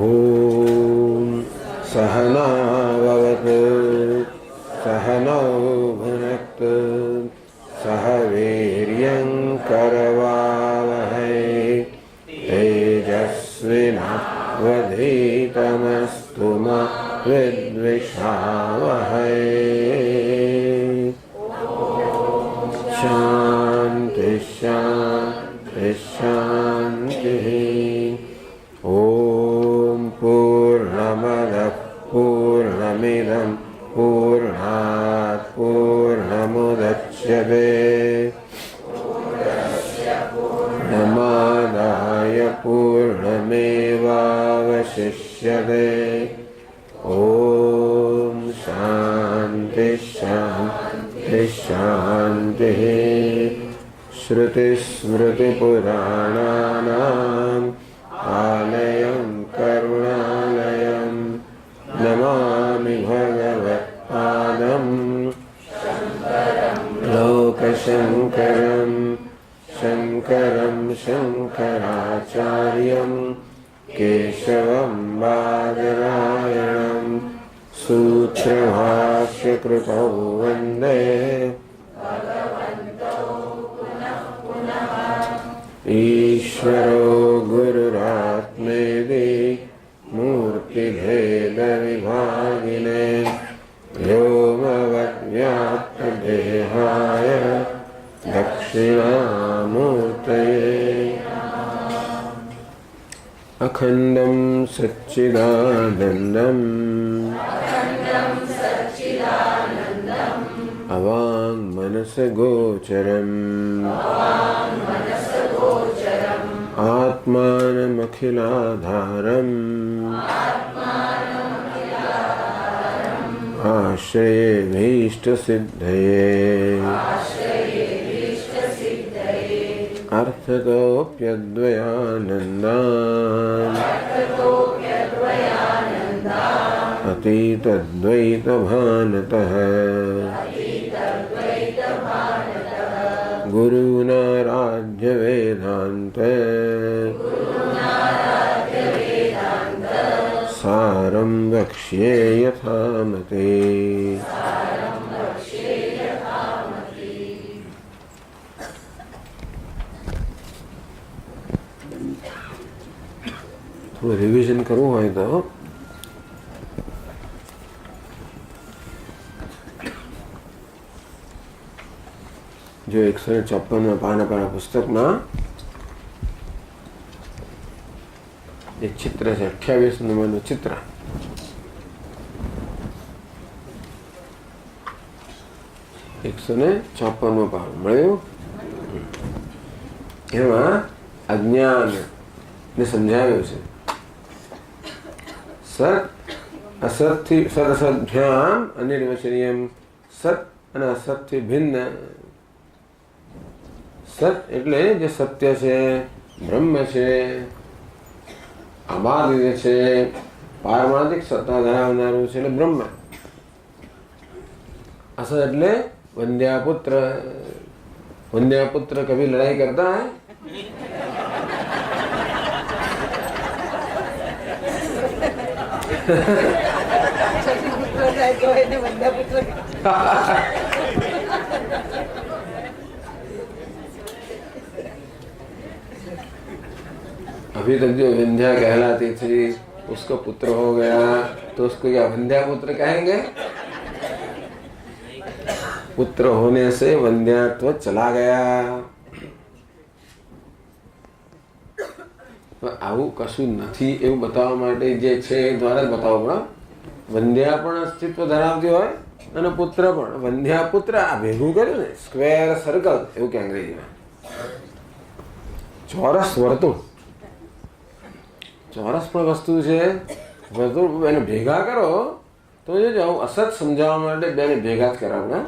ॐ सहना भवतु सहनौ भुनक्तु सह वीर्यं करवावहै तेजस्विनावधीतमस्तु मा विद्विषावहै। शान्ति शान्ति शान्तिः। ॐ पूर्णमदः पूर्णमिदं पूर्णात् पूर्णमुदच्यते पूर्णमादाय पूर्णमेवावशिष्यते। ॐ शान्ति शान्ति शान्तिः। श्रुतिस्मृतिपुराणानाम् आलयं करुणालयं नमामि भगवत्पादं लोकशङ्करं शङ्करं शङ्कराचार्यं केशवं बादरायणं सूत्रभाष्यकृतौ वन्दे ईश्वरो गुरुरात्मेति मूर्तिभेदविभागिने व्योमवद्व्याप्तदेहाय दक्षिणामूर्तये अखण्डं सच्चिदानन्दम् अवाङ्मनसगोचरम् आत्मानमखिलाधारम् आश्रये भीष्टसिद्धये अर्थतोऽप्यद्वयानन्दान् अतीतद्वैतभानतः गुरूनाराध्यवेदान्त सारं वक्ष्ये यथामते। थोड़ा रिविजन करूँ है तो जो 156 पाना पर पुस्तक में एक चित्र है 28 नंबर નું चित्र 156 પાનો મળ્યો। એમાં અજ્ઞાન ને સમજાવ્યું છે સત અસતથી સત અસતભ્યામ અનિર્વચનીયમ સત અને અસતથી ભિન્ન। સત એટલે જે સત્ય છે બ્રહ્મ છે અબાધિત છે પારમાર્થિક સત્તા ધરાવનારું છે એટલે બ્રહ્મ। असत એટલે वंद्यापुत्र। वंद्यापुत्र कभी लड़ाई करता है? अभी तक जो विंध्या कहलाती थी उसका पुत्र हो गया तो उसको क्या वंध्यापुत्र कहेंगे? पुत्र होने से वंध्यात्व चला गया। આવું કશું નથી એવું બતાવવા માટે જે છે એ દ્વારા જ બતાવવું પડે। વંધ્યા પણ અસ્તિત્વ ધરાવતી હોય અને પુત્ર પણ। વંધ્યા પુત્ર આ ભેગું કર્યું ને સ્ક્વેર સર્કલ એવું કે અંગ્રેજીમાં ચોરસ વર્તુળ। ચોરસ પણ વસ્તુ છે વર્તુળ એને ભેગા કરો તો જો અસત સમજાવવા માટે બેને ભેગા જ કરાવડા।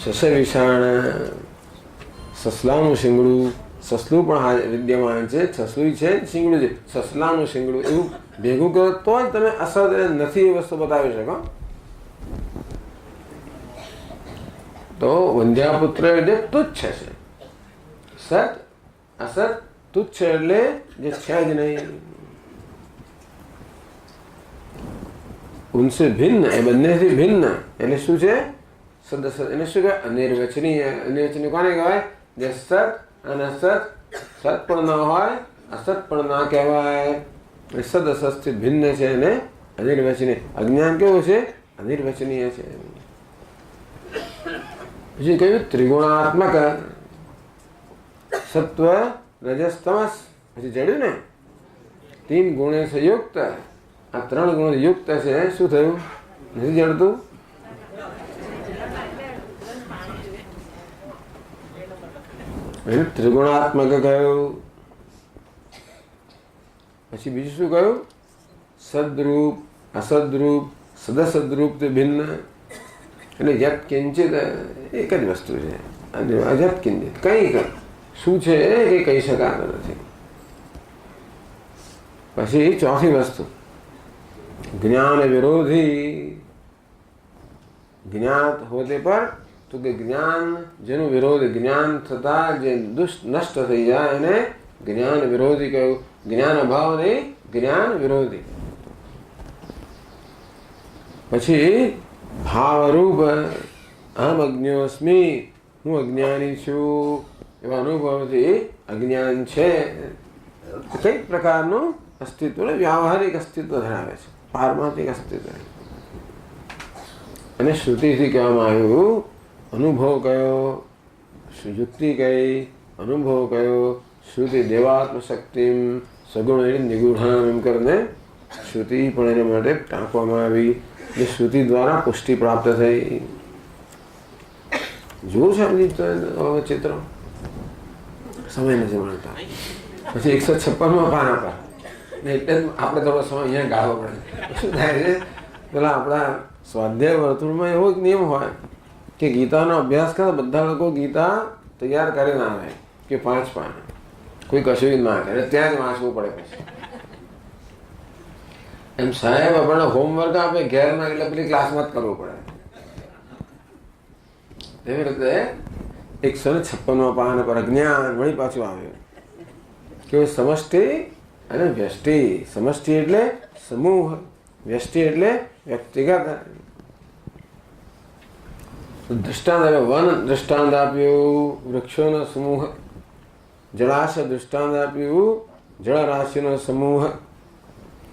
સસે વિષાણ સસલાનું શિંગડું સસલું પણ વિદ્યમાન છે સસલું છે શિંગડું છે સસલાનું શિંગડું એવું ભેગું કરો તો જ તમે અસત નથી એ વસ્તુ બતાવી શકો। તો વંધ્યાપુત્ર એટલે તુચ્છ છે સત અસત તુચ્છ એટલે જે છે જ નહીં। ઉનસે ભિન્ન, એ બંનેથી ભિન્ન એટલે શું છે? સદ અસત. એને શું કહેવાય? અનિર્વચનીય. અનિર્વચનીય કોને કહેવાય? જે સત અને અસત, સત પણ ન હોય અસત પણ ના કહેવાય. સદ અસતથી ભિન્ન છે એને અનિર્વચનીય. અજ્ઞાન કેવું છે? અનિર્વચનીય છે. પછી કહ્યું ત્રિગુણાત્મક, સત્વ રજસ તમસ. પછી જડ્યું ને 3 ગુણે સંયુક્ત. આ 3 ગુણ યુક્ત છે. શું થયું? નથી જડતું? ત્રિગુણાત્મક કહ્યું. પછી બીજું શું કહ્યું? સદરૂપ, અસદરૂપ, સદસદરૂપ તે ભિન્ન. એટલે યત કિંચિત એક જ વસ્તુ છે અને અજત કિંચિત કંઈક શું છે એ કહી શકાતું નથી. પછી ચોથી વસ્તુ જ્ઞાન વિરોધી. જ્ઞાત હોતે પર તો કે જ્ઞાન જેનું વિરોધ, જ્ઞાન થતા જે નષ્ટ થઈ જાય એને જ્ઞાન વિરોધી કહ્યું. જ્ઞાન અભાવ નહીં, જ્ઞાન વિરોધી. પછી ભાવરૂપ, અહમ અજ્ઞોસ્મી, હું અજ્ઞાની છું એવા અનુભવથી અજ્ઞાન છે. કઈક પ્રકારનું અસ્તિત્વ, વ્યાવહારિક અસ્તિત્વ ધરાવે છે, પારમાર્થિક અસ્તિત્વ. અને શ્રુતિથી કહેવામાં આવ્યું અનુભવ કયો, યુક્તિ કઈ, અનુભવ કયો. શ્રુતિ દેવાત્મ શક્તિમ સગુણ નિગુણામ એમ કરીને શ્રુતિ પણ એના માટે ટાંકવામાં આવી. જે શ્રુતિ દ્વારા પુષ્ટિ પ્રાપ્ત થઈ. જોયું છે આપણી ચિત્ર? સમય નથી મળતા. પછી 156માં પાના પર એટલે આપણે થોડો સમય અહીંયા ગાળવો પડે. શું થાય છે? પેલા આપણા સ્વાધ્યાય વર્તુળમાં એવો એક નિયમ હોય કે ગીતાનો અભ્યાસ કરે બધા લોકો ગીતા તૈયાર કરીને આવે કે 5 પાના, કોઈ કશું ના કરે, ત્યાં જ વાંચવું પડે. પછી એમ સાહેબ આપણને હોમવર્ક આપે ઘેરમાં એટલે પેલી ક્લાસમાં જ કરવું પડે. એવી રીતે 156માં પાના પર અજ્ઞાન વળી પાછું આવ્યું કે સમષ્ટિ અને વ્યષ્ટિ. સમષ્ટિ એટલે સમૂહ, વ્યષ્ટિ એટલે વ્યક્તિગત. દૃષ્ટાંત આપ્યું, વન દૃષ્ટાંત આપ્યું, વૃક્ષોનો સમૂહ. જળાશય દૃષ્ટાંત આપ્યું, જળરાશિનો સમૂહ.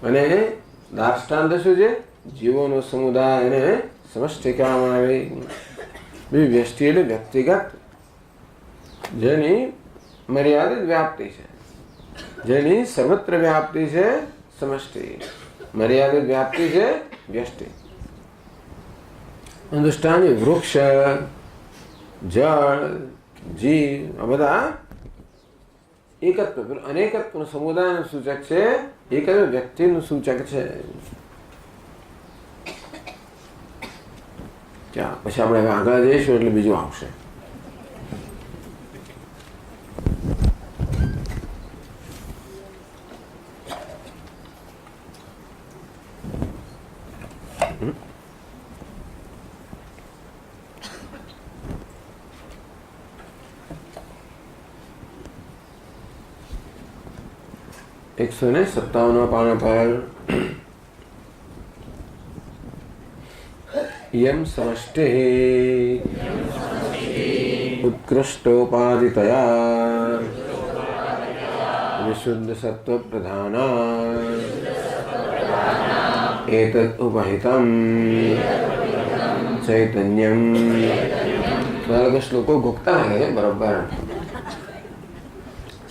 અને દાષ્ટાંત શું છે? જીવોનો સમુદાય. એને સમષ્ટિ કહેવામાં આવે. બીજી વ્યષ્ટિ એટલે વ્યક્તિગત, જેની મર્યાદિત વ્યાપ્તિ છે, જેની સર્વત્ર વ્યાપ્તિ છે સમષ્ટિ, મર્યાદિત વ્યાપ્તિ છે વ્યષ્ટિ. દૃષ્ટાંત વૃક્ષ, જળ, જીવ આ બધા એકત્વ, અનેકત્વનું સમુદાયનું સૂચક છે, એક જ વ્યક્તિનું સૂચક છે. પછી આપણે હવે આગળ જઈશું એટલે બીજું આવશે. એકસો ને 57 પાના પર યમ સમષ્ટિ ઉત્કૃષ્ટોપાધિતયા વિશુદ્ધ સત્વ પ્રધાના એતદ ઉપહિતમ ચૈતન્યમ. બધા શ્લોકો ગોખતા લાગે છે બરોબર.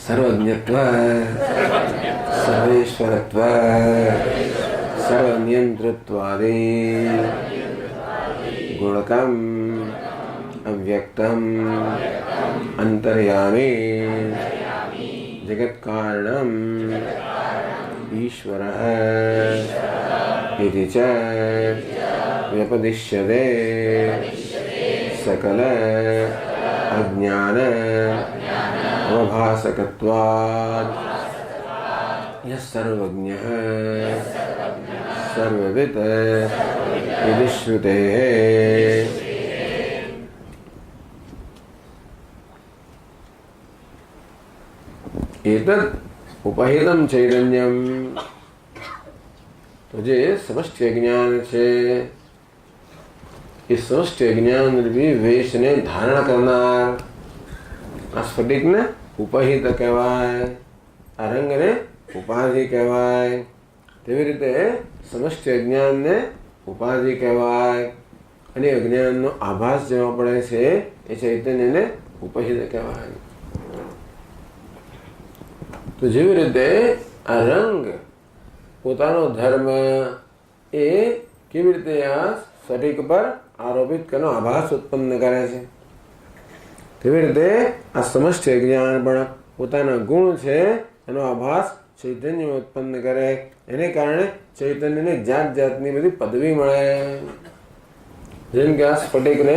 સર્વજ્ઞત્વ, સર્વેશ્વરત્વ, સર્વનિયંતૃત્વાદિ ગુણકમ અવ્યક્તમ અંતર્યામી જગત્કારણમ ઈશ્વરઃ ઇતિ ચ વ્યપદિશ્યતે સકલ અજ્ઞાન અવભાસકત્વાદ યઃ સર્વજ્ઞઃ સર્વવિદ ઇતિ શ્રુતેઃ. એતદ ઉપહિતમ ચૈતન્યમ, તો જે સમષ્ટિ જ્ઞાન છે એ સમષ્ટિ જ્ઞાન રૂપી વેશને ધારણ કરનાર આ સ્ફટિકને ઉપહિત કહેવાય, આ રંગને ઉપાધિ કહેવાય. તેવી રીતે સમષ્ટિ અજ્ઞાનને ઉપાધિ કહેવાય અને અજ્ઞાનનો આભાસ જેમાં પડે છે એ ચૈતન્યને ઉપહિત કહેવાય. તો જેવી રીતે આ રંગ પોતાનો ધર્મ એ કેવી રીતે આ સ્ફટિક પર આરોપિત કરનો આભાસ ઉત્પન્ન કરે છે, તેવી રીતે આ સમષ્ટિ અજ્ઞાન પણ પોતાના ગુણ છે એનો આભાસ ચૈતન્યમાં ઉત્પન્ન કરે. એને કારણે ચૈતન્યને જાત જાતની બધી પદવી મળે. જેમ કે આ સ્ફટિકને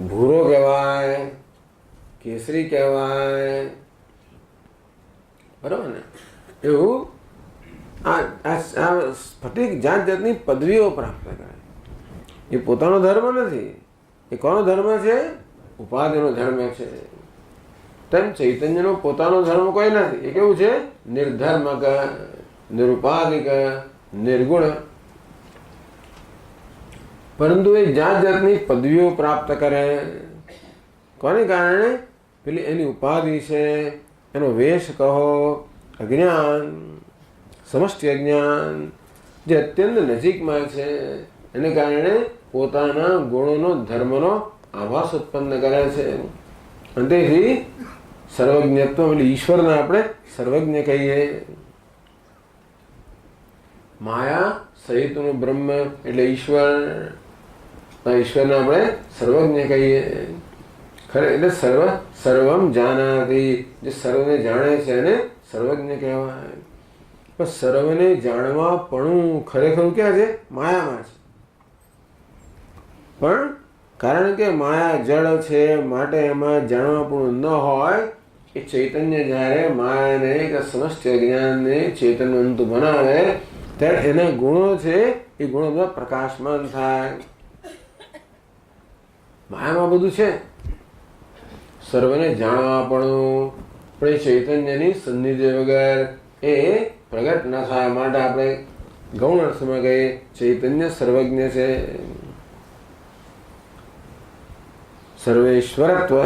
ભૂરો કહેવાય, કેસરી કહેવાય, બરાબર ને? એવું આ સ્ફટિક જાત જાતની પદવીઓ પ્રાપ્ત કરે. એ પોતાનો ધર્મ નથી, એ કોનો ધર્મ છે? ઉપાધિનો ધર્મ છે. તેમ ચૈતન્યનો પોતાનો ધર્મ કોઈ નથી. એ કેવું છે? નિર્ધર્મક, નિરુપાધિક, નિર્ગુણ. પરંતુ એ જાત જાતની પદવીઓ પ્રાપ્ત કરે. કોને કારણે? પેલી એની ઉપાધિ છે, એનો વેશ કહો, અજ્ઞાન, સમષ્ટિ અજ્ઞાન જે અત્યંત નજીકમાં છે એને કારણે પોતાના ગુણોનો ધર્મનો આભાસ ઉત્પન્ન કરે છે. અને તેથી સર્વજ્ઞત્વ એટલે ઈશ્વરને આપણે સર્વજ્ઞ કહીએ. માયા સહિતનું બ્રહ્મ એટલે ઈશ્વર, ઈશ્વરને આપણે સર્વજ્ઞ કહીએ. ખરે એટલે સર્વમ જાનાતિ, જે સર્વને જાણે છે એને સર્વજ્ઞ કહેવાય. પણ સર્વને જાણવા પણ ખરેખર ક્યાં છે? માયામાં છે. પણ કારણ કે માયા જળ છે માટે એમાં જાણવા પણ ન હોય. એ ચૈતન્ય જ્યારે માયાને કે સમષ્ટિ અજ્ઞાનને ચૈતન્યવંત બનાવે ત્યારે એના ગુણો છે એ ગુણો બધા પ્રકાશમાન થાય. માયામાં બધું છે, સર્વને જાણવા પણ એ ચૈતન્યની સન્નિધિ વગર એ પ્રગટ ન થાય. માટે આપણે ગૌણ અર્થમાં કહીએ ચૈતન્ય સર્વજ્ઞ છે. સર્વેશ્વરત્વ,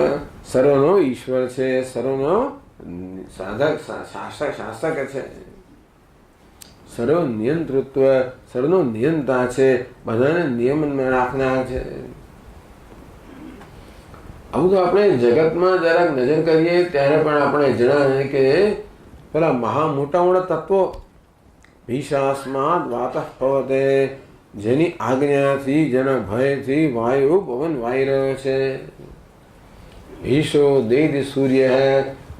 સર્વનો ઈશ્વર છે, સર્વનો સાધક શાસક છે, સર્વ નિયંતૃત્વ, સર્વનો નિયંતા છે, બધાને નિયમનમાં રાખનાર છે. આવું તો આપણે જગતમાં જરાક નજર કરીએ ત્યારે પણ આપણે જણાવે કે પેલા મોટા મોટા તત્વો ભીષાસ્માદ વાતઃ ભવતે, જેની આજ્ઞાથી જેના ભયથી વાયુ પવન વાઈ રહ્યો છે. ભીષો દેદ સૂર્ય,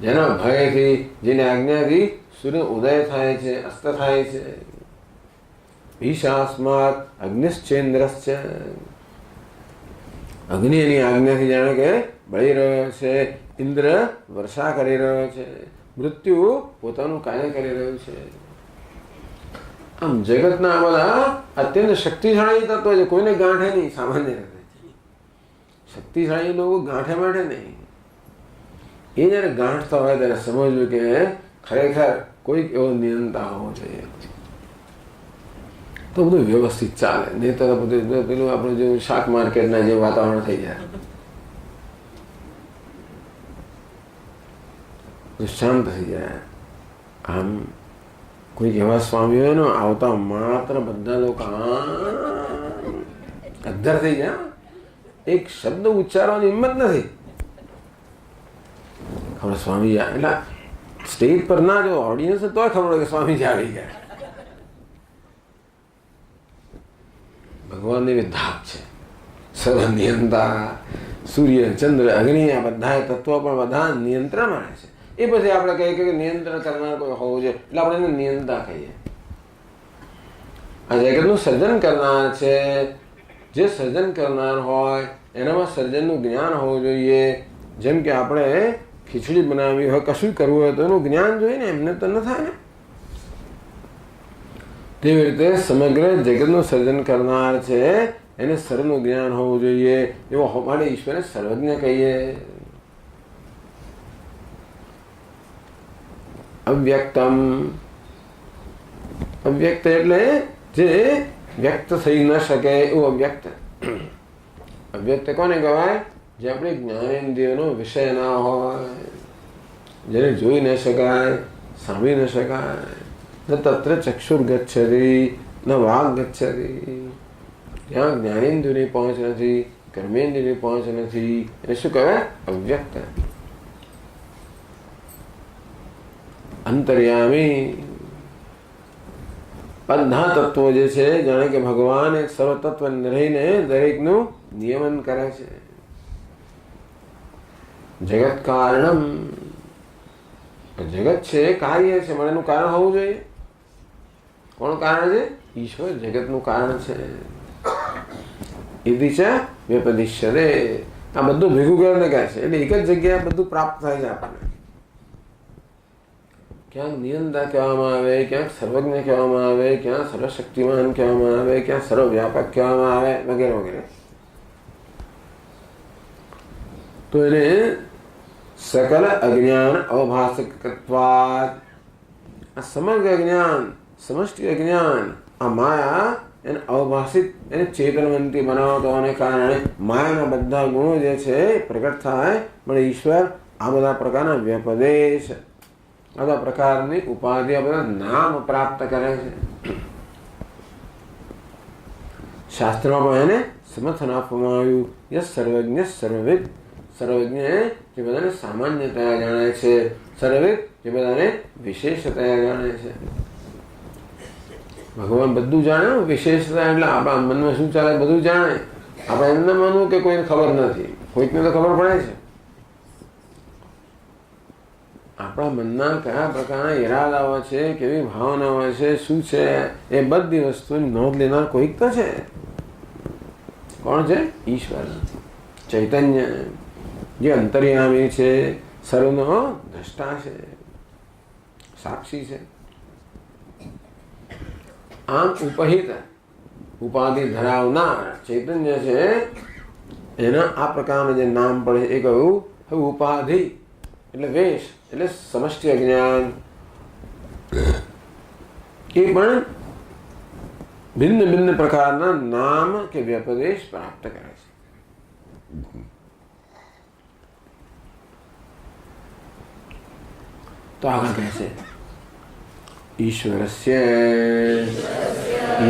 જેના ભયથી જેની આજ્ઞાથી સૂર્ય ઉદય થાય છે, અસ્ત થાય છે. ભીષાસ્માદ અગ્નિશ્ચેન્દ્રશ્ચ, અગ્નિ એની આજ્ઞાથી જાણે કે બળી રહ્યો છે. ઇન્દ્ર વર્ષા કરી રહ્યો છે. મૃત્યુ પોતાનું કાર્ય કરી રહ્યું છે. આમ જગતના આ બધા અત્યંત શક્તિશાળી તત્વો છે. કોઈને ગાંઠે નહીં. સામાન્ય રીતે શક્તિશાળી લોકો ગાંઠે માટે નહીં. એ જયારે ગાંઠતા હોય ત્યારે સમજવું કે ખરેખર કોઈક એવો નિયંતા હોવો જોઈએ તો બધું વ્યવસ્થિત ચાલે. નહીં તો બધું પેલું આપણું જેવું શાક માર્કેટના જે વાતાવરણ થઈ જાય, શાંત થઈ જાય. આમ કોઈક એવા સ્વામીઓનો આવતા માત્ર બધા લોકો અદ્ધર થઈ જાય. એક શબ્દ ઉચ્ચારવાની હિંમત નથી. ખબર સ્વામી એટલે સ્ટેજ પર ના જો ઓડિયન્સ તો ખબર હોય કે સ્વામીજી આવી ગયા. ભગવાનની એવી ધાક છે. સર્વ નિયંતા, સૂર્ય, ચંદ્ર, અગ્નિ આ બધા તત્વો પણ બધા નિયંત્રણમાં રહે છે. એ પછી આપણે કહીએ કે નિયંત્રણ કરનાર કોઈ હોવું જોઈએ એટલે આપણે એને નિયંતા કહીએ. આ જગતનું સર્જન કરનાર છે. જે સર્જન કરનાર હોય એનામાં સર્જનનું જ્ઞાન હોવું જોઈએ. જેમ કે આપણે ખીચડી બનાવી હોય, કશું કરવું હોય તો એનું જ્ઞાન જોઈએ ને, એમને તો ન થાય ને. તેવી રીતે સમગ્ર જગતનું સર્જન કરનાર છે એને સર્વનું જ્ઞાન હોવું જોઈએ. એવો માટે ઈશ્વરને સર્વજ્ઞ કહીએ. અવ્યક્તમ, અવ્યક્ત એટલે જે વ્યક્ત થઈ ન શકે એવું અવ્યક્ત. અવ્યક્ત કોને કહેવાય? જે આપણે જ્ઞાનેન્દ્રિયનો વિષય ના હોય, જેને જોઈ ન શકાય, સાંભળી ન શકાય. ન તત્ર ચક્ષુર ગચ્છતિ ન વાગ ગચ્છતિ. ત્યાં જ્ઞાનેન્દ્રિયની પહોંચ નથી, કર્મેન્દ્રિયની પહોંચ નથી. એને શું કહેવાય? અવ્યક્ત. અંતર્યામી બધા તત્વો જે છે, જાણે કે ભગવાન એક સર્વતત્વ રહીને દરેકનું નિયમન કરે છે. જગત કારણમ, જગત છે કાર્ય છે, પણ એનું કારણ હોવું જોઈએ. કોણ કારણ છે? ઈશ્વર જગતનું કારણ છે. ઇતિ ચ વ્યપદિશ્યતે. આ બધું ભેગું કરીને કહે છે, એટલે એક જ જગ્યાએ બધું પ્રાપ્ત થાય છે આપણને. ક્યાંક નિરંતર કહેવામાં આવે, ક્યાંક સર્વજ્ઞ કહેવામાં આવે, ક્યાં સર્વશક્તિમાન કહેવામાં આવે, ક્યાં સર્વવ્યાપક કહેવામાં આવે, વગેરે વગેરે. તો એને સકલ અજ્ઞાન અવભાષકત્વાદ, આ સમગ્ર જ્ઞાન, સમષ્ટિ અજ્ઞાન, આ માયા એને અવભાષિત, એને ચેતનવંતી બનાવવાને કારણે માયાના બધા ગુણો જે છે પ્રગટ થાય. પણ ઈશ્વર આ બધા પ્રકારના વ્યપદેશ, આ બધા પ્રકારની ઉપાધિ, આ બધા નામ પ્રાપ્ત કરે છે. શાસ્ત્રમાં પણ એને સમર્થન આપવામાં આવ્યું. યસ સર્વજ્ઞ સર્વવિદ. સર્વજ્ઞ જે બધાને સામાન્યતયા જાણે છે, સર્વવિદ જે બધાને વિશેષતયા જાણે છે. ભગવાન બધું જાણે, વિશેષતા એટલે આપણા મનમાં શું ચાલે બધું જાણે. આપણે એમ ના માનવું કે કોઈને ખબર નથી, કોઈકને તો ખબર પડે છે. આપણા મનના કયા પ્રકારના ઈરાદાઓ છે, કેવી ભાવનાઓ છે, શું છે, એ બધી વસ્તુની નોંધ લેનાર કોઈક તો છે. કોણ છે? ઈશ્વર ચૈતન્ય, જે અંતર્યામી છે, સર્વનો દ્રષ્ટા છે, સાક્ષી છે. આમ ઉપહિત ઉપાધિ ધરાવનાર ચૈતન્ય છે, એના આ પ્રકારના જે નામ પડે એ કહ્યું. હવે ઉપાધિ એટલે વેશ, એટલે સમષ્ટિ અજ્ઞાન, એ પણ ભિન્ન ભિન્ન પ્રકારના નામ કે વ્યપદેશ પ્રાપ્ત કરે છે. તો આગળ કહે છે ઈશ્વરસ્ય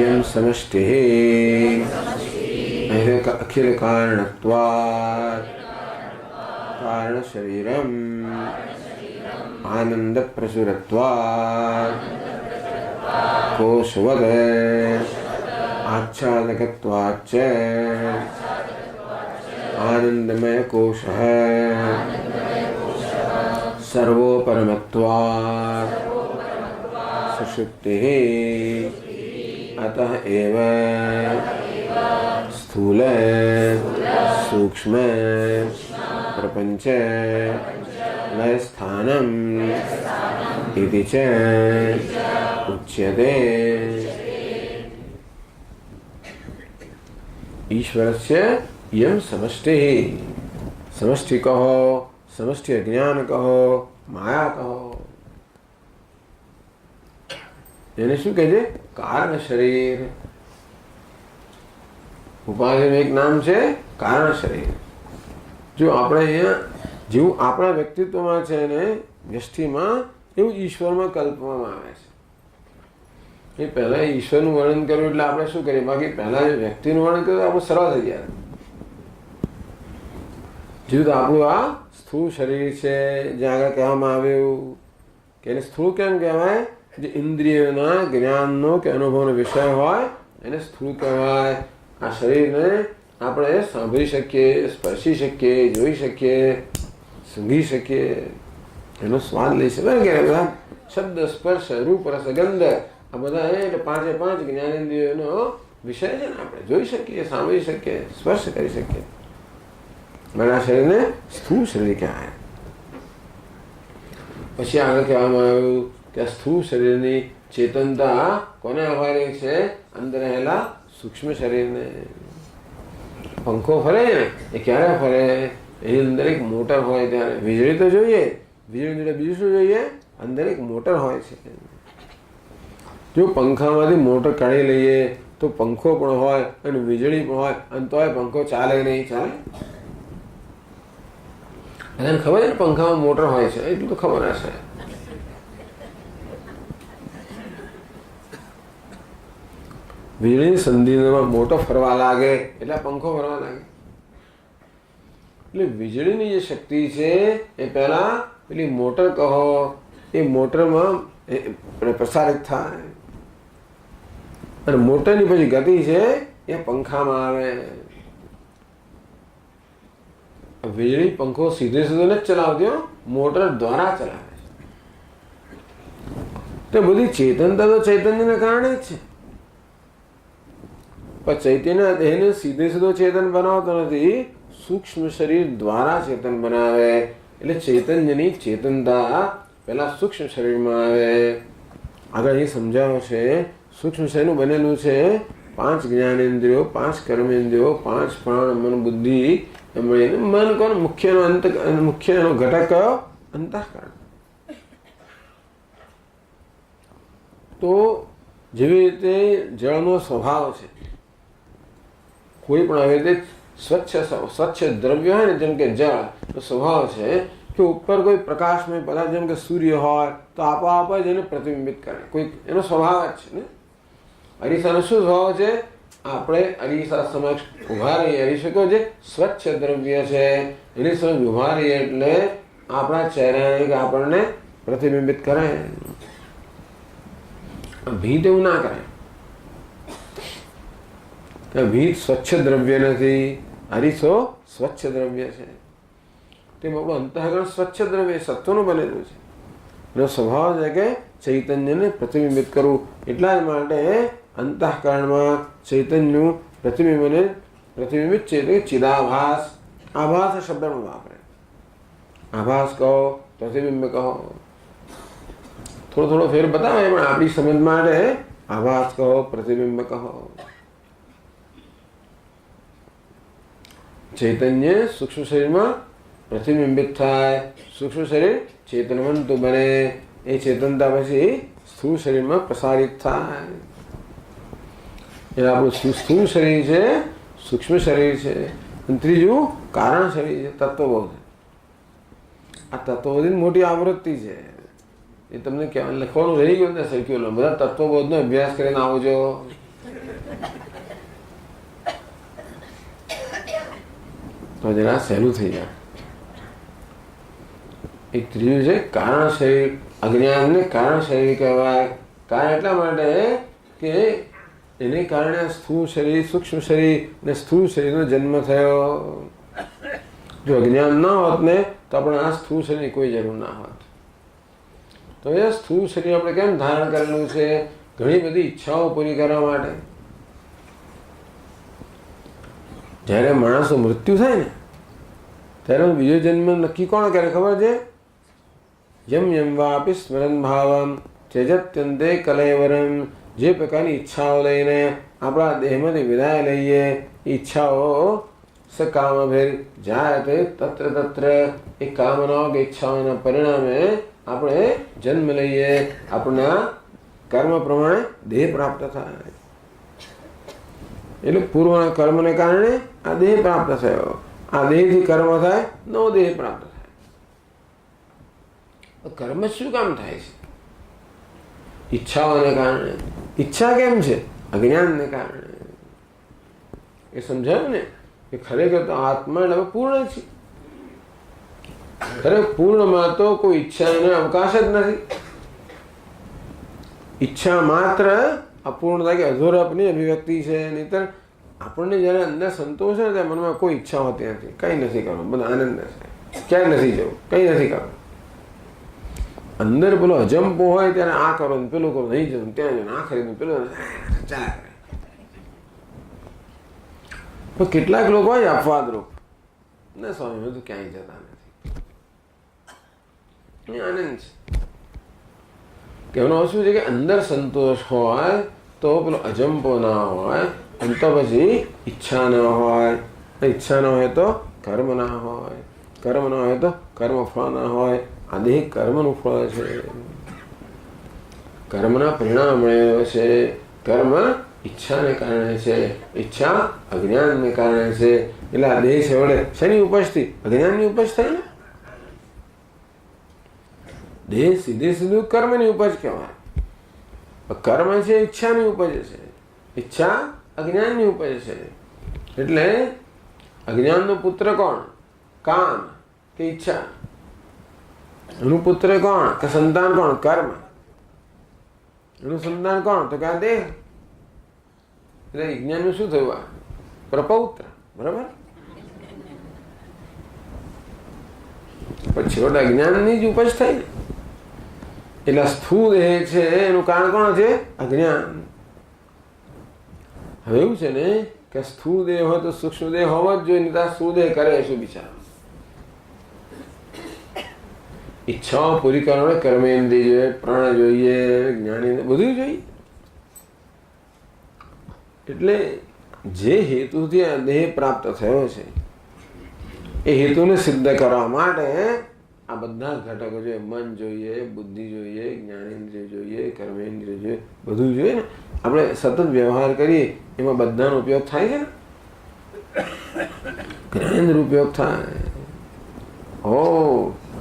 યમ સમષ્ટિ અખિલ કારણત્વાत् કારણ શરીરમ આનંદ પ્રસુરત્વાत् કોશવદ આચ્છાદકત્વાચ્ચ આનંદમય કોશઃ સર્વોપરમત્વાत् સુષુપ્તિः અતઃ એવ સ્થૂલ સૂક્ષ્મ પ્રપંચ લયસ્થાનમ ઇતિ ચ ઉચ્યતે. ઈશ્વરસ્ય યમ સમષ્ટિ, સમષ્ટિ કહો, સમષ્ટિ અજ્ઞાન કહો, માયા કહો, એને શું કહે છે? કારણ શરીર. ઉપાધિનું એક નામ છે કારણ શરીર. જો આપણે અહીંયા જેવું આપણા વ્યક્તિત્વમાં છે ને વ્યષ્ટિમાં, એવું ઈશ્વરમાં કલ્પવામાં આવે છે. એ પહેલા ઈશ્વરનું વર્ણન કર્યું એટલે આપણે શું કરીએ? બાકી પહેલા જે વ્યક્તિનું વર્ણન કર્યું આપણે સરળ થઈ ગયા. જેવું તો આપણું આ સ્થૂળ શરીર છે, જ્યાં આગળ કહેવામાં આવ્યું કે એને સ્થૂળ કેમ કહેવાય? જે ઇન્દ્રિયોના જ્ઞાનનો કે અનુભવનો વિષય હોય એને સ્થૂળ કહેવાય. આ શરીરને આપણે સાંભળી શકીએ, સ્પર્શી શકીએ, જોઈ શકીએ, સૂંઘી શકીએ, એનો સ્વાદ લઈ શકીએ વગેરે બધા શબ્દ, સ્પર્શ, રૂપ, રસ, ગંધ, આ બધા એટલે પાંચે પાંચ જ્ઞાનેન્દ્રિયોનો વિષય છે ને. આપણે જોઈ શકીએ, સાંભળી શકીએ, સ્પર્શ કરી શકીએ. મારા શરીરને સ્થૂળ શરીર કહેવાય. પછી આગળ કહેવામાં આવ્યું કે સ્થૂળ શરીરની ચેતનતા કોને આભારી છે? અંદર રહેલા સૂક્ષ્મ શરીરને. પંખો ફરે ને એ ક્યારે ફરે? એની અંદર એક મોટર હોય ત્યારે. વીજળી તો જોઈએ, વીજળી જોડે બીજું શું જોઈએ? અંદર એક મોટર હોય છે. જો પંખામાંથી મોટર કાઢી લઈએ તો પંખો પણ હોય અને વીજળી પણ હોય અને તોય પંખો ચાલે નહીં. ચાલે? બધાને ખબર છે ને પંખામાં મોટર હોય છે, એટલું તો ખબર હશે. વીજળીની સંધિમાં મોટો ફરવા લાગે એટલે પંખો ફરવા લાગે. એટલે વીજળીની જે શક્તિ છે એ પહેલા પેલી મોટર કહો એ મોટરમાં પ્રસારિત થાય અને મોટરની પછી ગતિ છે એ પંખામાં આવે. વીજળી પંખો સીધે સીધો નથી ચલાવતી, મોટર દ્વારા ચલાવે છે. તો બધી ચેતનતા તો ચૈતન્યને કારણે જ છે, પણ ચૈતન્ય દેહને સીધે સીધો ચેતન બનાવતો નથી, સૂક્ષ્મ શરીર દ્વારા ચેતન બનાવે. એટલે ચૈતન્યની ચેતનતા પહેલા સૂક્ષ્મ શરીરમાં આવે. આગળ અહીં સમજાવશે સૂક્ષ્મ શરીરનું બનેલું છે 5 જ્ઞાનેન્દ્રિયો, 5 કર્મેન્દ્રિયો, 5 પ્રાણ, મન, બુદ્ધિ. મન કોણ? મુખ્યનો ઘટક કયો? અંતઃકરણ. તો જેવી રીતે જળનો સ્વભાવ છે, કોઈ પણ આવી રીતે સ્વચ્છ દ્રવ્ય હોય ને, જેમ કે જળ તો સ્વભાવ છે કે ઉપર કોઈ પ્રકાશમય પદાર્થ જેમ કે સૂર્ય હોય તો આપોઆપ જ એને પ્રતિબિંબિત કરે. કોઈ એનો સ્વભાવ જ છે ને. અરીસાનો શું સ્વભાવ છે? આપણે અરીસા સમક્ષ ઉભા રહીએ, અરીસો જે સ્વચ્છ દ્રવ્ય છે એની સમક્ષ ઉભા રહીએ એટલે આપણા ચહેરાને આપણને પ્રતિબિંબિત કરે. ભીત એવું ના કરે. ભીત સ્વચ્છ દ્રવ્ય નથી, અરીસો સ્વચ્છ દ્રવ્ય છે. તેમ આપણું અંતઃકરણ સ્વચ્છ દ્રવ્ય સત્વનું બનેલું છે. એનો સ્વભાવ છે કે ચૈતન્યને પ્રતિબિંબિત કરવું. એટલા જ માટે અંતઃકરણમાં ચૈતન્યનું પ્રતિબિંબિત છે ચિદાભાસ. આભાસ શબ્દનો વાપરે. આભાસ કહો, પ્રતિબિંબ કહો, થોડો ફેર બતાવે પણ આપણી સમજ માટે આભાસ કહો, પ્રતિબિંબ કહો. ચૈતન્ય સૂક્ષ્મ શરીરમાં પ્રતિબિંબિત થાય, સૂક્ષ્મ શરીર ચેતનવંતું બને, એ ચેતનતા પછી સ્થૂળ શરીરમાં પ્રસારિત થાય. એટલે આપણું સ્થૂળ શરીર છે, સૂક્ષ્મ શરીર છે, અને ત્રીજું કારણ શરીર છે, તત્વબોધ. આ તત્વબોધની મોટી આવૃત્તિ છે. એ તમને લખવાનું રહી ગયું ને સર્ક્યુલર, બધા તત્વબોધનો અભ્યાસ કરીને આવજો. તો જરા સહેલું થઈ જાય. એક ત્રીજું છે કારણ શરીર. અજ્ઞાનને કારણ શરીર કહેવાય. કારણ એટલા માટે કે એને કારણે સ્થૂળ શરીર, સૂક્ષ્મ શરીર ને સ્થૂળ શરીરનો જન્મ થયો. જો અજ્ઞાન ના હોત ને તો આપણે આ સ્થૂળ શરીરની કોઈ જરૂર ના હોત. તો એ સ્થૂળ શરીર આપણે કેમ ધારણ કરેલું છે? ઘણી બધી ઈચ્છાઓ પૂરી કરવા માટે. જ્યારે માણસનું મૃત્યુ થાય ને ત્યારે બીજો જન્મ નક્કી કોણ કરે ખબર છે? યમ યમ વાપી સ્મરણ ભાવમ ત્યજત્યંતે કલેવરમ. જે પ્રકારની ઈચ્છાઓ લઈને આપણા દેહમાંથી વિદાય લઈએ, ઈચ્છાઓ સકામભેર જાયતે તત્ર તત્ર. એ કામનાઓ કે ઈચ્છાઓના પરિણામે આપણે જન્મ લઈએ, આપણા કર્મ પ્રમાણે દેહ પ્રાપ્ત થાય. એટલે પૂર્વના કર્મને કારણે આ દેહ પ્રાપ્ત થયો. આ દેહથી કર્મ થાય, નવો દેહ પ્રાપ્ત થાય. કર્મ શું કામ થાય છે? ઈચ્છાઓને કારણે. ઈચ્છા કેમ છે? અજ્ઞાનને કારણે. એ સમજાયું ને કે ખરેખર તો આત્મા એટલે પૂર્ણ છે. ખરેખર પૂર્ણમાં તો કોઈ ઈચ્છાને અવકાશ જ નથી. ઈચ્છા માત્ર અપૂર્ણતા કે અધૂરાપની અભિવ્યક્તિ છે. નહીંતર આપણને જ્યારે અંદર સંતોષ હોય ત્યારે મનમાં કોઈ ઈચ્છા હોતી નથી. કંઈ નથી કરવું, બધો આનંદ છે. ક્યાંય નથી જવું, કંઈ નથી કરવું. અંદર પેલો અજંપો હોય ત્યારે આ કરો ને પેલું કરો, નહીં જવું ત્યાં જવું, આ ખરીદવું પેલું ચાલ્યા કરે. પણ કેટલાક લોકો હોય અપવાદરૂપ, ના સ્વામી બધું ક્યાંય જતા નથી, આનંદ છે. કહેવાનો શું છે કે અંદર સંતોષ હોય તો પેલો અજંપો ના હોય, અને તો પછી ઈચ્છા ન હોય. ઈચ્છા ન હોય તો કર્મ ના હોય, કર્મ ના હોય તો કર્મ ફળ ના હોય. આ દેહ કર્મનું ફળ છે. કર્મના પરિણામ મળેલો છે. કર્મ ઈચ્છાને કારણે છે, ઈચ્છા અજ્ઞાનને કારણે છે. એટલે આ દેહ છે વડે શેની ઉપજથી? અજ્ઞાનની ઉપજ થઈ ને. દેહ સીધે સીધું કર્મની ઉપજ કહેવાય. કર્મ છે ઈચ્છાની ઉપજ છે, ઈચ્છા અજ્ઞાનની ઉપજ છે. એટલે અજ્ઞાનનો પુત્ર કોણ? કામ કે ઈચ્છા? એનું પુત્ર કોણ કે સંતાન કોણ? કર્મ. એનું સંતાન કોણ? તો કે આ દેહ. એટલે વિજ્ઞાનનું શું થયું? આ પ્રપૌત્ર. બરાબર. પણ છેવટે અજ્ઞાનની જ ઉપજ થઈ ને. એટલે સ્થૂળ દેહ છે એનું કારણ કોણ છે? અજ્ઞાન. હવે એવું છે ને કે સ્થૂળ દેહ હોય તો સૂક્ષ્મ દેહ હોવો જ જોઈએ. નહીં સ્થૂળ દેહ કરે શું બિચારો? ઈચ્છાઓ પૂરી કરવા માટે કર્મેન્દ્રિય જોઈએ, પ્રાણ જોઈએ, જ્ઞાનેન્દ્રિય, બધું જોઈએ. એટલે જે હેતુથી આ દેહ પ્રાપ્ત થયો છે એ હેતુને સિદ્ધ કરવા માટે આ બધા ઘટકો જોઈએ. મન જોઈએ, બુદ્ધિ જોઈએ, જ્ઞાનેન્દ્રિય જોઈએ, કર્મેન્દ્રિય જોઈએ, બધું જોઈએ ને. આપણે સતત વ્યવહાર કરીએ એમાં બધાનો ઉપયોગ થાય છે ને. જ્ઞાનેન્દ્ર ઉપયોગ થાય.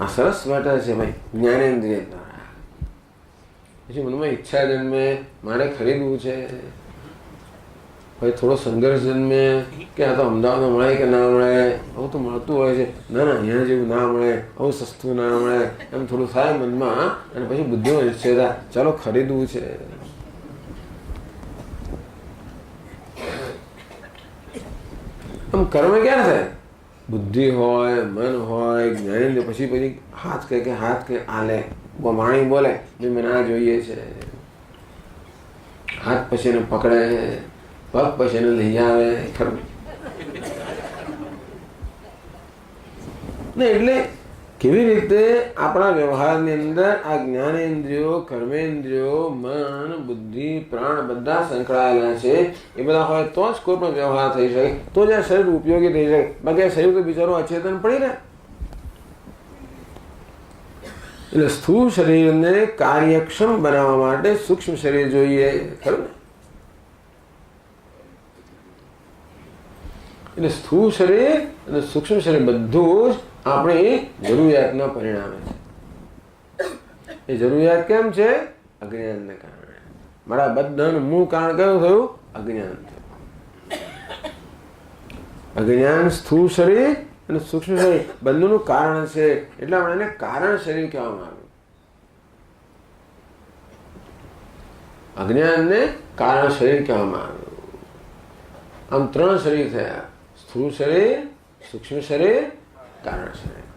આ સરસ બેઠા છે ભાઈ જ્ઞાનેન્દ્રિય દ્વારા. પછી મનમાં ઈચ્છા જન્મે, મારે ખરીદવું છે. ભાઈ થોડો સંઘર્ષ જન્મે કે આ તો અમદાવાદમાં મળે કે ના મળે. આવું તો મળતું હોય છે. ના અહીંયા જેવું ના મળે, આવું સસ્તું ના મળે, એમ થોડું થાય મનમાં. અને પછી બુદ્ધિમાં નિશ્ચય થાય ચાલો ખરીદવું છે. આમ કર્મ ક્યાં થાય? બુદ્ધિ હોય, મન હોય, જ્ઞાનેન્દ્રિય. પછી હાથ કે હાથ કે આલે વાણી બોલે મને આ જોઈએ છે. હાથ પછી એને પકડે, પગ પછી એને લઈ આવે. ખરું ને. એટલે કેવી રીતે આપણા વ્યવહારની અંદર આ જ્ઞાનેન્દ્રિયો, કર્મેન્દ્રિયો, મન, બુદ્ધિ, પ્રાણ બધા સંકળાયેલા છે. એ બધા હોય તો જ કોઈ પણ વ્યવહાર થઈ શકે, તો જ આ શરીર ઉપયોગી થઈ શકે. બાકી આ શરીર તો બિચારો અચેતન પડી રહે. એટલે સ્થૂળ શરીરને કાર્યક્ષમ બનાવવા માટે સૂક્ષ્મ શરીર જોઈએ. ખરું ને. એટલે સ્થૂળ શરીર અને સૂક્ષ્મ શરીર બધું જ આપણી જરૂરિયાતના પરિણામે છે. એ જરૂરિયાત કેમ છે? અજ્ઞાનને કારણે. મારા બધાનું મૂળ કારણ કયું થયું? અજ્ઞાન થયું. અજ્ઞાન સ્થૂળ શરીર અને સૂક્ષ્મ શરીર બંનેનું કારણ છે. એટલે આપણે એને કારણ શરીર કહેવામાં આવ્યું. અજ્ઞાનને કારણ શરીર કહેવામાં આવ્યું. આમ ત્રણ શરીર થયા: સ્થૂળ શરીર, સૂક્ષ્મ શરીર, કારણ શરીર.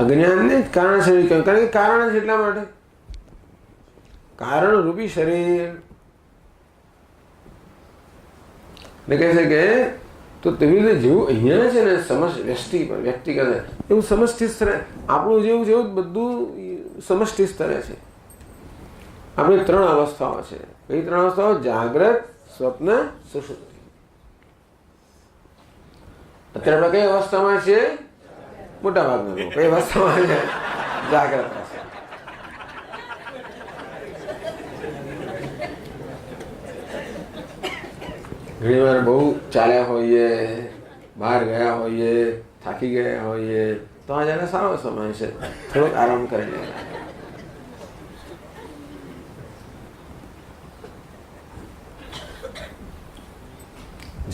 અજ્ઞાનને કારણ શરીર કહેવાય, કારણ કે કારણ છે એટલા માટે. કારણ રૂપી શરીર ને કહે છે કે તો તેવી રીતે જેવું અહીંયા છે ને વ્યક્તિગત એવું સમષ્ટિ સ્તરે આપણું જેવું જેવું બધું સમષ્ટિ સ્તરે છે. આપણી ત્રણ અવસ્થાઓ છે. કઈ ત્રણ અવસ્થાઓ? જાગ્રત, સ્વપ્ન, સુષુપ્તિ. અત્યારે આપણે કઈ અવસ્થામાં છીએ? મોટા ભાગના લોકો કઈ અવસ્થામાં છે? જાગ્રત. ઘણી વાર બહુ ચાલ્યા હોઈએ, બહાર ગયા હોઈએ, થાકી ગયા હોઈએ તો આ જયારે સારો સમય છે થોડોક આરામ કરી લે.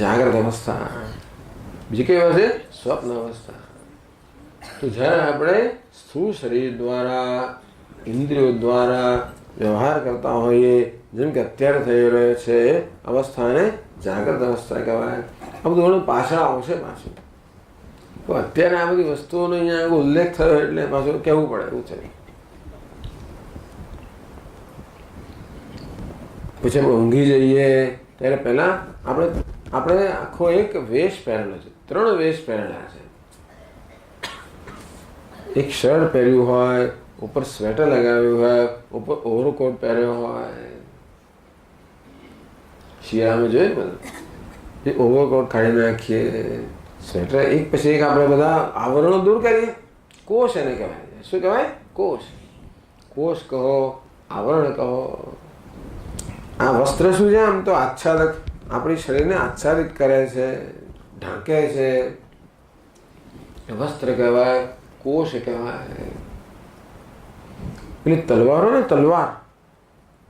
જાગ્રત અવસ્થા. બીજી કઈ અવસ્થા? સ્વપ્ન અવસ્થા. તો જ્યારે આપણે સ્થૂળ શરીર દ્વારા, ઇન્દ્રિયો દ્વારા વ્યવહાર કરતા હોઈએ, જેમ કે અત્યારે થઈ રહ્યો છે અવસ્થાને જાગ્રત અવસ્થા કહેવાય. આ બધું પાછળ આવશે પાછું. તો અત્યારે આ બધી વસ્તુઓનો અહીંયા ઉલ્લેખ થયો એટલે પાછું કહેવું પડે એવું છે. પછી આપણે ઊંઘી જઈએ ત્યારે પહેલા આપણે આખો એક વેશ પહેરેલો છે. 3 વેશ પહેરેલા છે. એક શર્ટ પહેર્યું હોય, ઉપર સ્વેટર લગાવ્યું હોય, ઉપર ઓવરકોટ પહેર્યો હોય. શિયાળામાં જોઈએ બધું એ ઓવરકોટ કાઢી નાખીએ, સ્વેટર એક પછી એક આપણે બધા આવરણો દૂર કરીએ. કોષ એને કહેવાય. શું કહેવાય? કોષ. કોષ કહો, આવરણ કહો. આ વસ્ત્ર શું છે? આમ તો આચ્છાદક, આપણી શરીરને આચ્છાદિત કરે છે, ઢાંકે છે. વસ્ત્ર કહેવાય, કોષ કહેવાય. પેલી તલવારો ને, તલવાર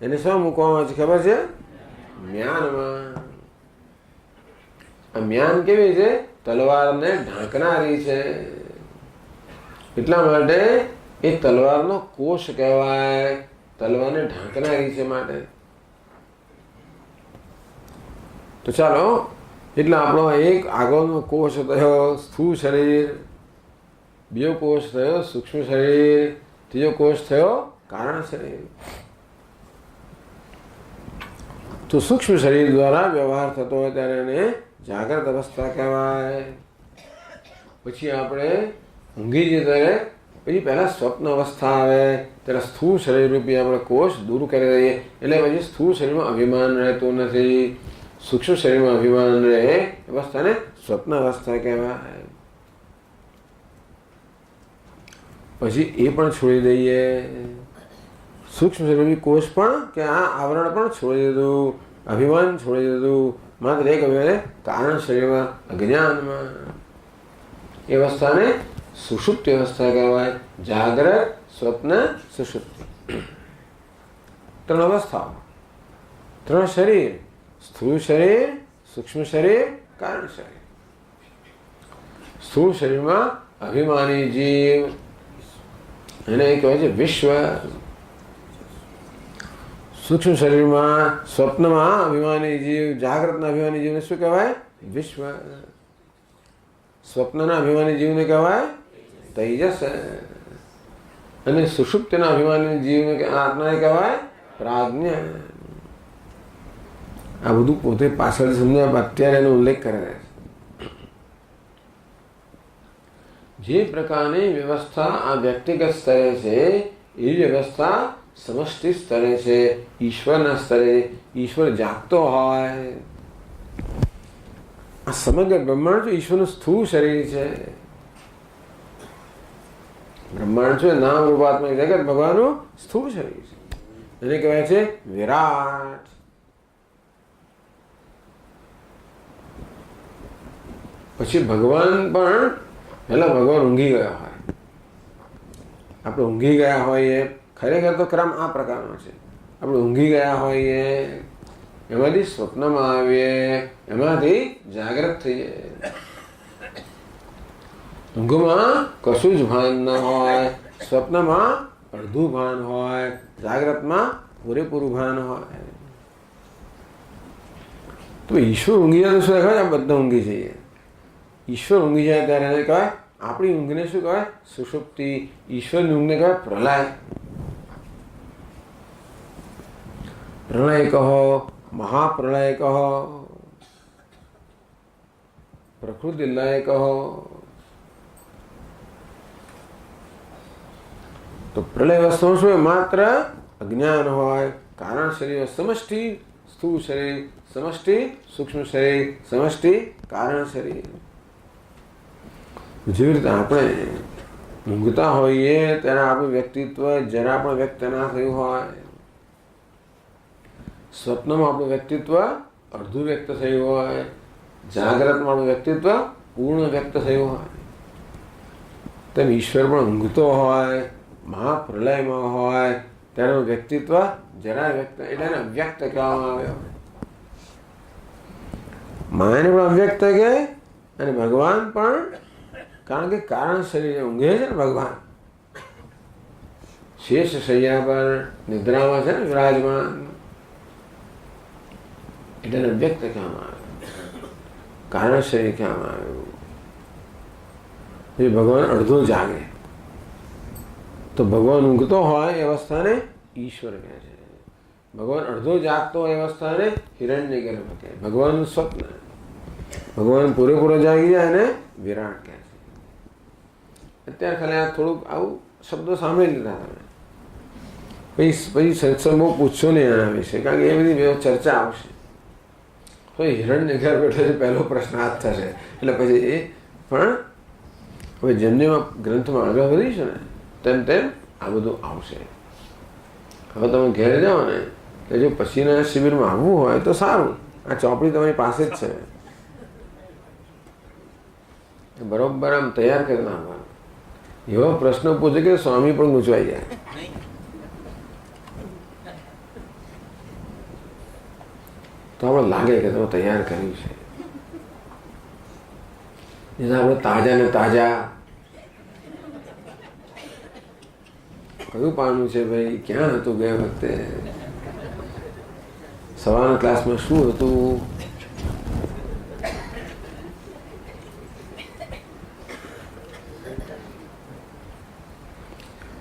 એને શું મૂકવામાં આવે છે ખબર છે? મ્યાનમાં. આ મ્યાન કેવી છે? તલવારને ઢાંકનારી છે. એટલા માટે એ તલવારનો કોષ કહેવાય, તલવારને ઢાંકનારી છે માટે. તો ચાલો, એટલે આપણો એક આગળનો કોષ થયો સ્થૂળ શરીર, બીજો કોષ થયો સૂક્ષ્મ શરીર, ત્રીજો કોષ થયો કારણ શરીર. તો સૂક્ષ્મ શરીર દ્વારા વ્યવહાર થતો હોય ત્યારે એને જાગ્રત અવસ્થા કહેવાય. પછી આપણે ઊંઘી જઈએ ત્યારે પછી પહેલાં સ્વપ્ન અવસ્થા આવે ત્યારે સ્થૂળ શરીર રૂપી આપણે કોષ દૂર કરી દઈએ, એટલે પછી સ્થૂળ શરીરમાં અભિમાન રહેતું નથી. સૂક્ષ્મ શરીરમાં અભિમાન રહે અવસ્થાને સ્વપ્ન અવસ્થા કહેવાય. પછી એ પણ છોડી દઈએ, સૂક્ષ્મ શરીર કોષ પણ કે આ આવરણ પણ છોડી દીધું, અભિમાન છોડી દીધું. માત્ર એક અભિમાન કારણ શરીરમાં અજ્ઞાનમાં. એ અવસ્થાને સુષુપ્તિ અવસ્થા કહેવાય. જાગ્રત, સ્વપ્ન, સુષુપ્તિ, ત્રણ અવસ્થાઓ, ત્રણ શરીર: સ્થૂળ શરીર, સૂક્ષ્મ શરીર, કારણ શરીર. સ્થૂળ શરીરમાં અભિમાની જીવ, એને કહેવાય છે વિશ્વ. સૂક્ષ્મ શરીરમાં સ્વપ્નમાં અભિમાની જીવ, જાગ્રતના અભિમાની જીવને શું કહેવાય? વિશ્વ. સ્વપ્નના અભિમાની જીવને કહેવાય તેજસ, અને સુષુપ્તિના અભિમાની જીવને આત્માને કહેવાય પ્રાજ્ઞ. આ બધું પોતે પાછળ સમજાય, અત્યારે એનો ઉલ્લેખ કરે છે. જે પ્રકારની વ્યવસ્થા આ વ્યક્તિગત સ્તરે છે એ વ્યવસ્થા સમષ્ટિ સ્તરે છે, ઈશ્વરના સ્તરે. ઈશ્વર જાગતો હોય. આ સમગ્ર બ્રહ્માંડ તો ઈશ્વરનું સ્થૂળ શરીર છે. બ્રહ્માંડ છે નામ રૂપાત્મક જગત ભગવાનનું સ્થૂળ શરીર છે. એને કહેવાય છે વિરાટ. પછી ભગવાન પણ પહેલા ભગવાન ઊંઘી ગયા હોય. આપણે ઊંઘી ગયા હોઈએ, ખરેખર તો ક્રમ આ પ્રકારનો છે. આપણે ઊંઘી ગયા હોઈએ, એમાંથી સ્વપ્નમાં આવીએ, એમાંથી જાગ્રત થઈએ. ઊંઘમાં કશું જ ભાન ન હોય, સ્વપ્નમાં અડધું ભાન હોય, જાગ્રતમાં પૂરેપૂરું ભાન હોય. તો ઈશ્વર ઊંઘી જાય તો શું દેખાય? આ બધા ઊંઘી જઈએ. ઈશ્વર ઊંઘી જાય ત્યારે એને કહેવાય, આપણી ઊંઘને શું કહેવાય? સુષુપ્તિ. ઈશ્વરની ઊંઘને કહેવાય પ્રલય. પ્રલય કહો, મહાપ્રલય કહો, પ્રકૃતિ લય કહો. તો પ્રલય વસ્તુમાં શું હોય? માત્ર અજ્ઞાન હોય. કારણ શરીર સમષ્ટિ સ્થૂળ શરીર, સમષ્ટિ સૂક્ષ્મ શરીર, સમષ્ટિ કારણ શરીર. જેવી રીતે આપણે ઊંઘતા હોઈએ ત્યારે આપણું વ્યક્તિત્વ જરા પણ વ્યક્ત ના થયું હોય. સ્વપ્નમાં આપણું વ્યક્તિત્વ અડધું વ્યક્ત થયું હોય, જાગ્રતમાં આપણું વ્યક્તિત્વ પૂર્ણ વ્યક્ત થયું હોય. તેમ ઈશ્વર પણ ઊંઘતો હોય, મહાપ્રલયમાં હોય ત્યારે વ્યક્તિત્વ જરા વ્યક્ત, એટલે એને અવ્યક્ત કહેવામાં આવ્યો. માયાને પણ અવ્યક્ત કહે અને ભગવાન પણ, કારણ કે કારણ શરીરે ઊંઘે છે ને ભગવાન. શેષ શૈયા પર નિદ્રામાં છે ને વિરાજમાન, એટલે વ્યક્ત કહેવામાં આવ્યું, કારણ શરીર કહેવામાં આવ્યું. એ ભગવાન અડધો જાગે. તો ભગવાન ઊંઘતો હોય એ અવસ્થાને ઈશ્વર કહે છે. ભગવાન અડધો જાગતો હોય એ અવસ્થાને હિરણ્ય ગર્ભ કહે. ભગવાનનું સ્વપ્ન. ભગવાન પૂરેપૂરો જાગી જાય એને વિરાટ કહે છે. અત્યારે ખાલી આ થોડુંક આવું શબ્દો સાંભળી લીધા તમે. પછી સત્સંગ બહુ પૂછશો નહીં એના વિશે, કારણ કે એ બધી ચર્ચા આવશે. તો હિરણ્ય ગર્ભ એટલે પહેલો પ્રશ્ન આ જ થશે. એટલે પછી એ પણ હવે જન્યમાં ગ્રંથમાં આગળ વધીશું ને તેમ તેમ આ બધું આવશે. હવે તમે ઘેર જાઓ ને એટલે જો પછીના શિબિરમાં આવવું હોય તો સારું, આ ચોપડી તમારી પાસે જ છે, બરોબર આમ તૈયાર કરી નાખવાનું. એવો પ્રશ્ન પૂછે કે સ્વામી પણ ગૂંચવાઈ જાય. તો આપણે લાગે કે તમે તૈયાર કર્યું છે. આપણે તાજા ને તાજા કયું પાનું છે ભાઈ, ક્યાં હતું ગયા વખતે, સવારના ક્લાસમાં શું હતું?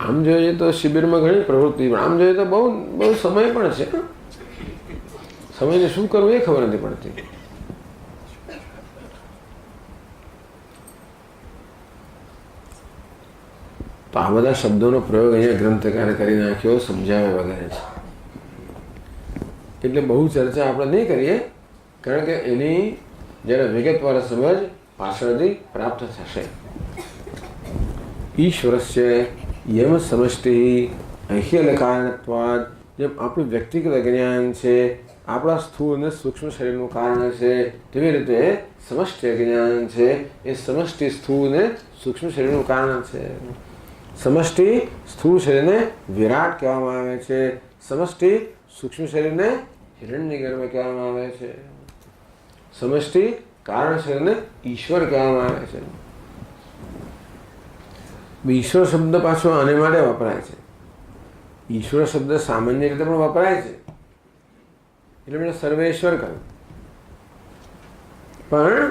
આમ જોઈએ તો શિબિરમાં ઘણી પ્રવૃત્તિ, પણ આમ જોઈએ તો બહુ બહુ સમય પણ છે. સમયને શું કરવું એ ખબર નથી પડતી. તો આ બધા શબ્દોનો પ્રયોગ અહીંયા ગ્રંથકારે કરી નાખ્યો, સમજાવ્યા વગેરે છે. એટલે બહુ ચર્ચા આપણે નહીં કરીએ, કારણ કે એની જ્યારે વિગતવાર સમજ પાછળથી પ્રાપ્ત થશે. ઈશ્વરસ્ય યમ સમષ્ટિ અહિલ કારણત્વાદ, જેમ આપણું વ્યક્તિગત જ્ઞાન છે આપણા સ્થૂળ અને સૂક્ષ્મ શરીરનું કારણ છે, તેવી રીતે સમષ્ટિ જ્ઞાન છે એ સમષ્ટિ સ્થૂળ અને સૂક્ષ્મ શરીરનું કારણ છે. સમષ્ટિ સ્થૂળ શરીરને વિરાટ કહેવામાં આવે છે, સમષ્ટિ સૂક્ષ્મ શરીરને હિરણ્યગર્ભ કહેવામાં આવે છે, સમષ્ટિ કારણ શરીરને ઈશ્વર કહેવામાં આવે છે. ઈશ્વર શબ્દ પાછો આને માટે વપરાય છે. ઈશ્વર શબ્દ સામાન્ય રીતે પણ વપરાય છે, એટલે મેં સર્વેશ્વર કહ્યું. પણ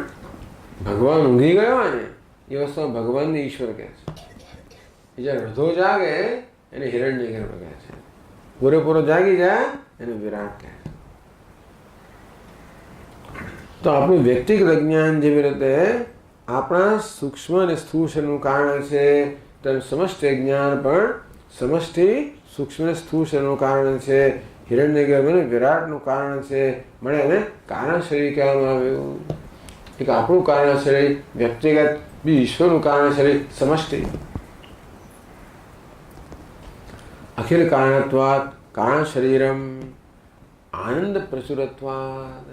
ભગવાન ઊંઘી ગયો હોય ને એ વસ્તુ ભગવાનને ઈશ્વર કહે છે. જ્યારે હૃદય જાગે એને હિરણ્યગર્ભ કહે છે, પૂરેપૂરો જાગી જાય એને વિરાટ કહે છે. તો આપણું વ્યક્તિગત જ્ઞાન જેવી રીતે આપણા સૂક્ષ્મ અને સ્થૂળ શરીરનું કારણ છે, તેમ સમષ્ટિ જ્ઞાન પણ સમષ્ટિ સૂક્ષ્મ અને સ્થૂળ શરીરનું કારણ છે, હિરણ્યગર્ભ અને વિરાટનું કારણ છે. મળે એને કારણ શરીર કહેવામાં આવ્યું. એક આપણું કારણ શરીર વ્યક્તિગત, બીજું ઈશ્વરનું કારણ શરીર સમષ્ટિ. અખિલ કારણત્વાદ કારણ શરીરમ આનંદ પ્રચુરત્વાદ.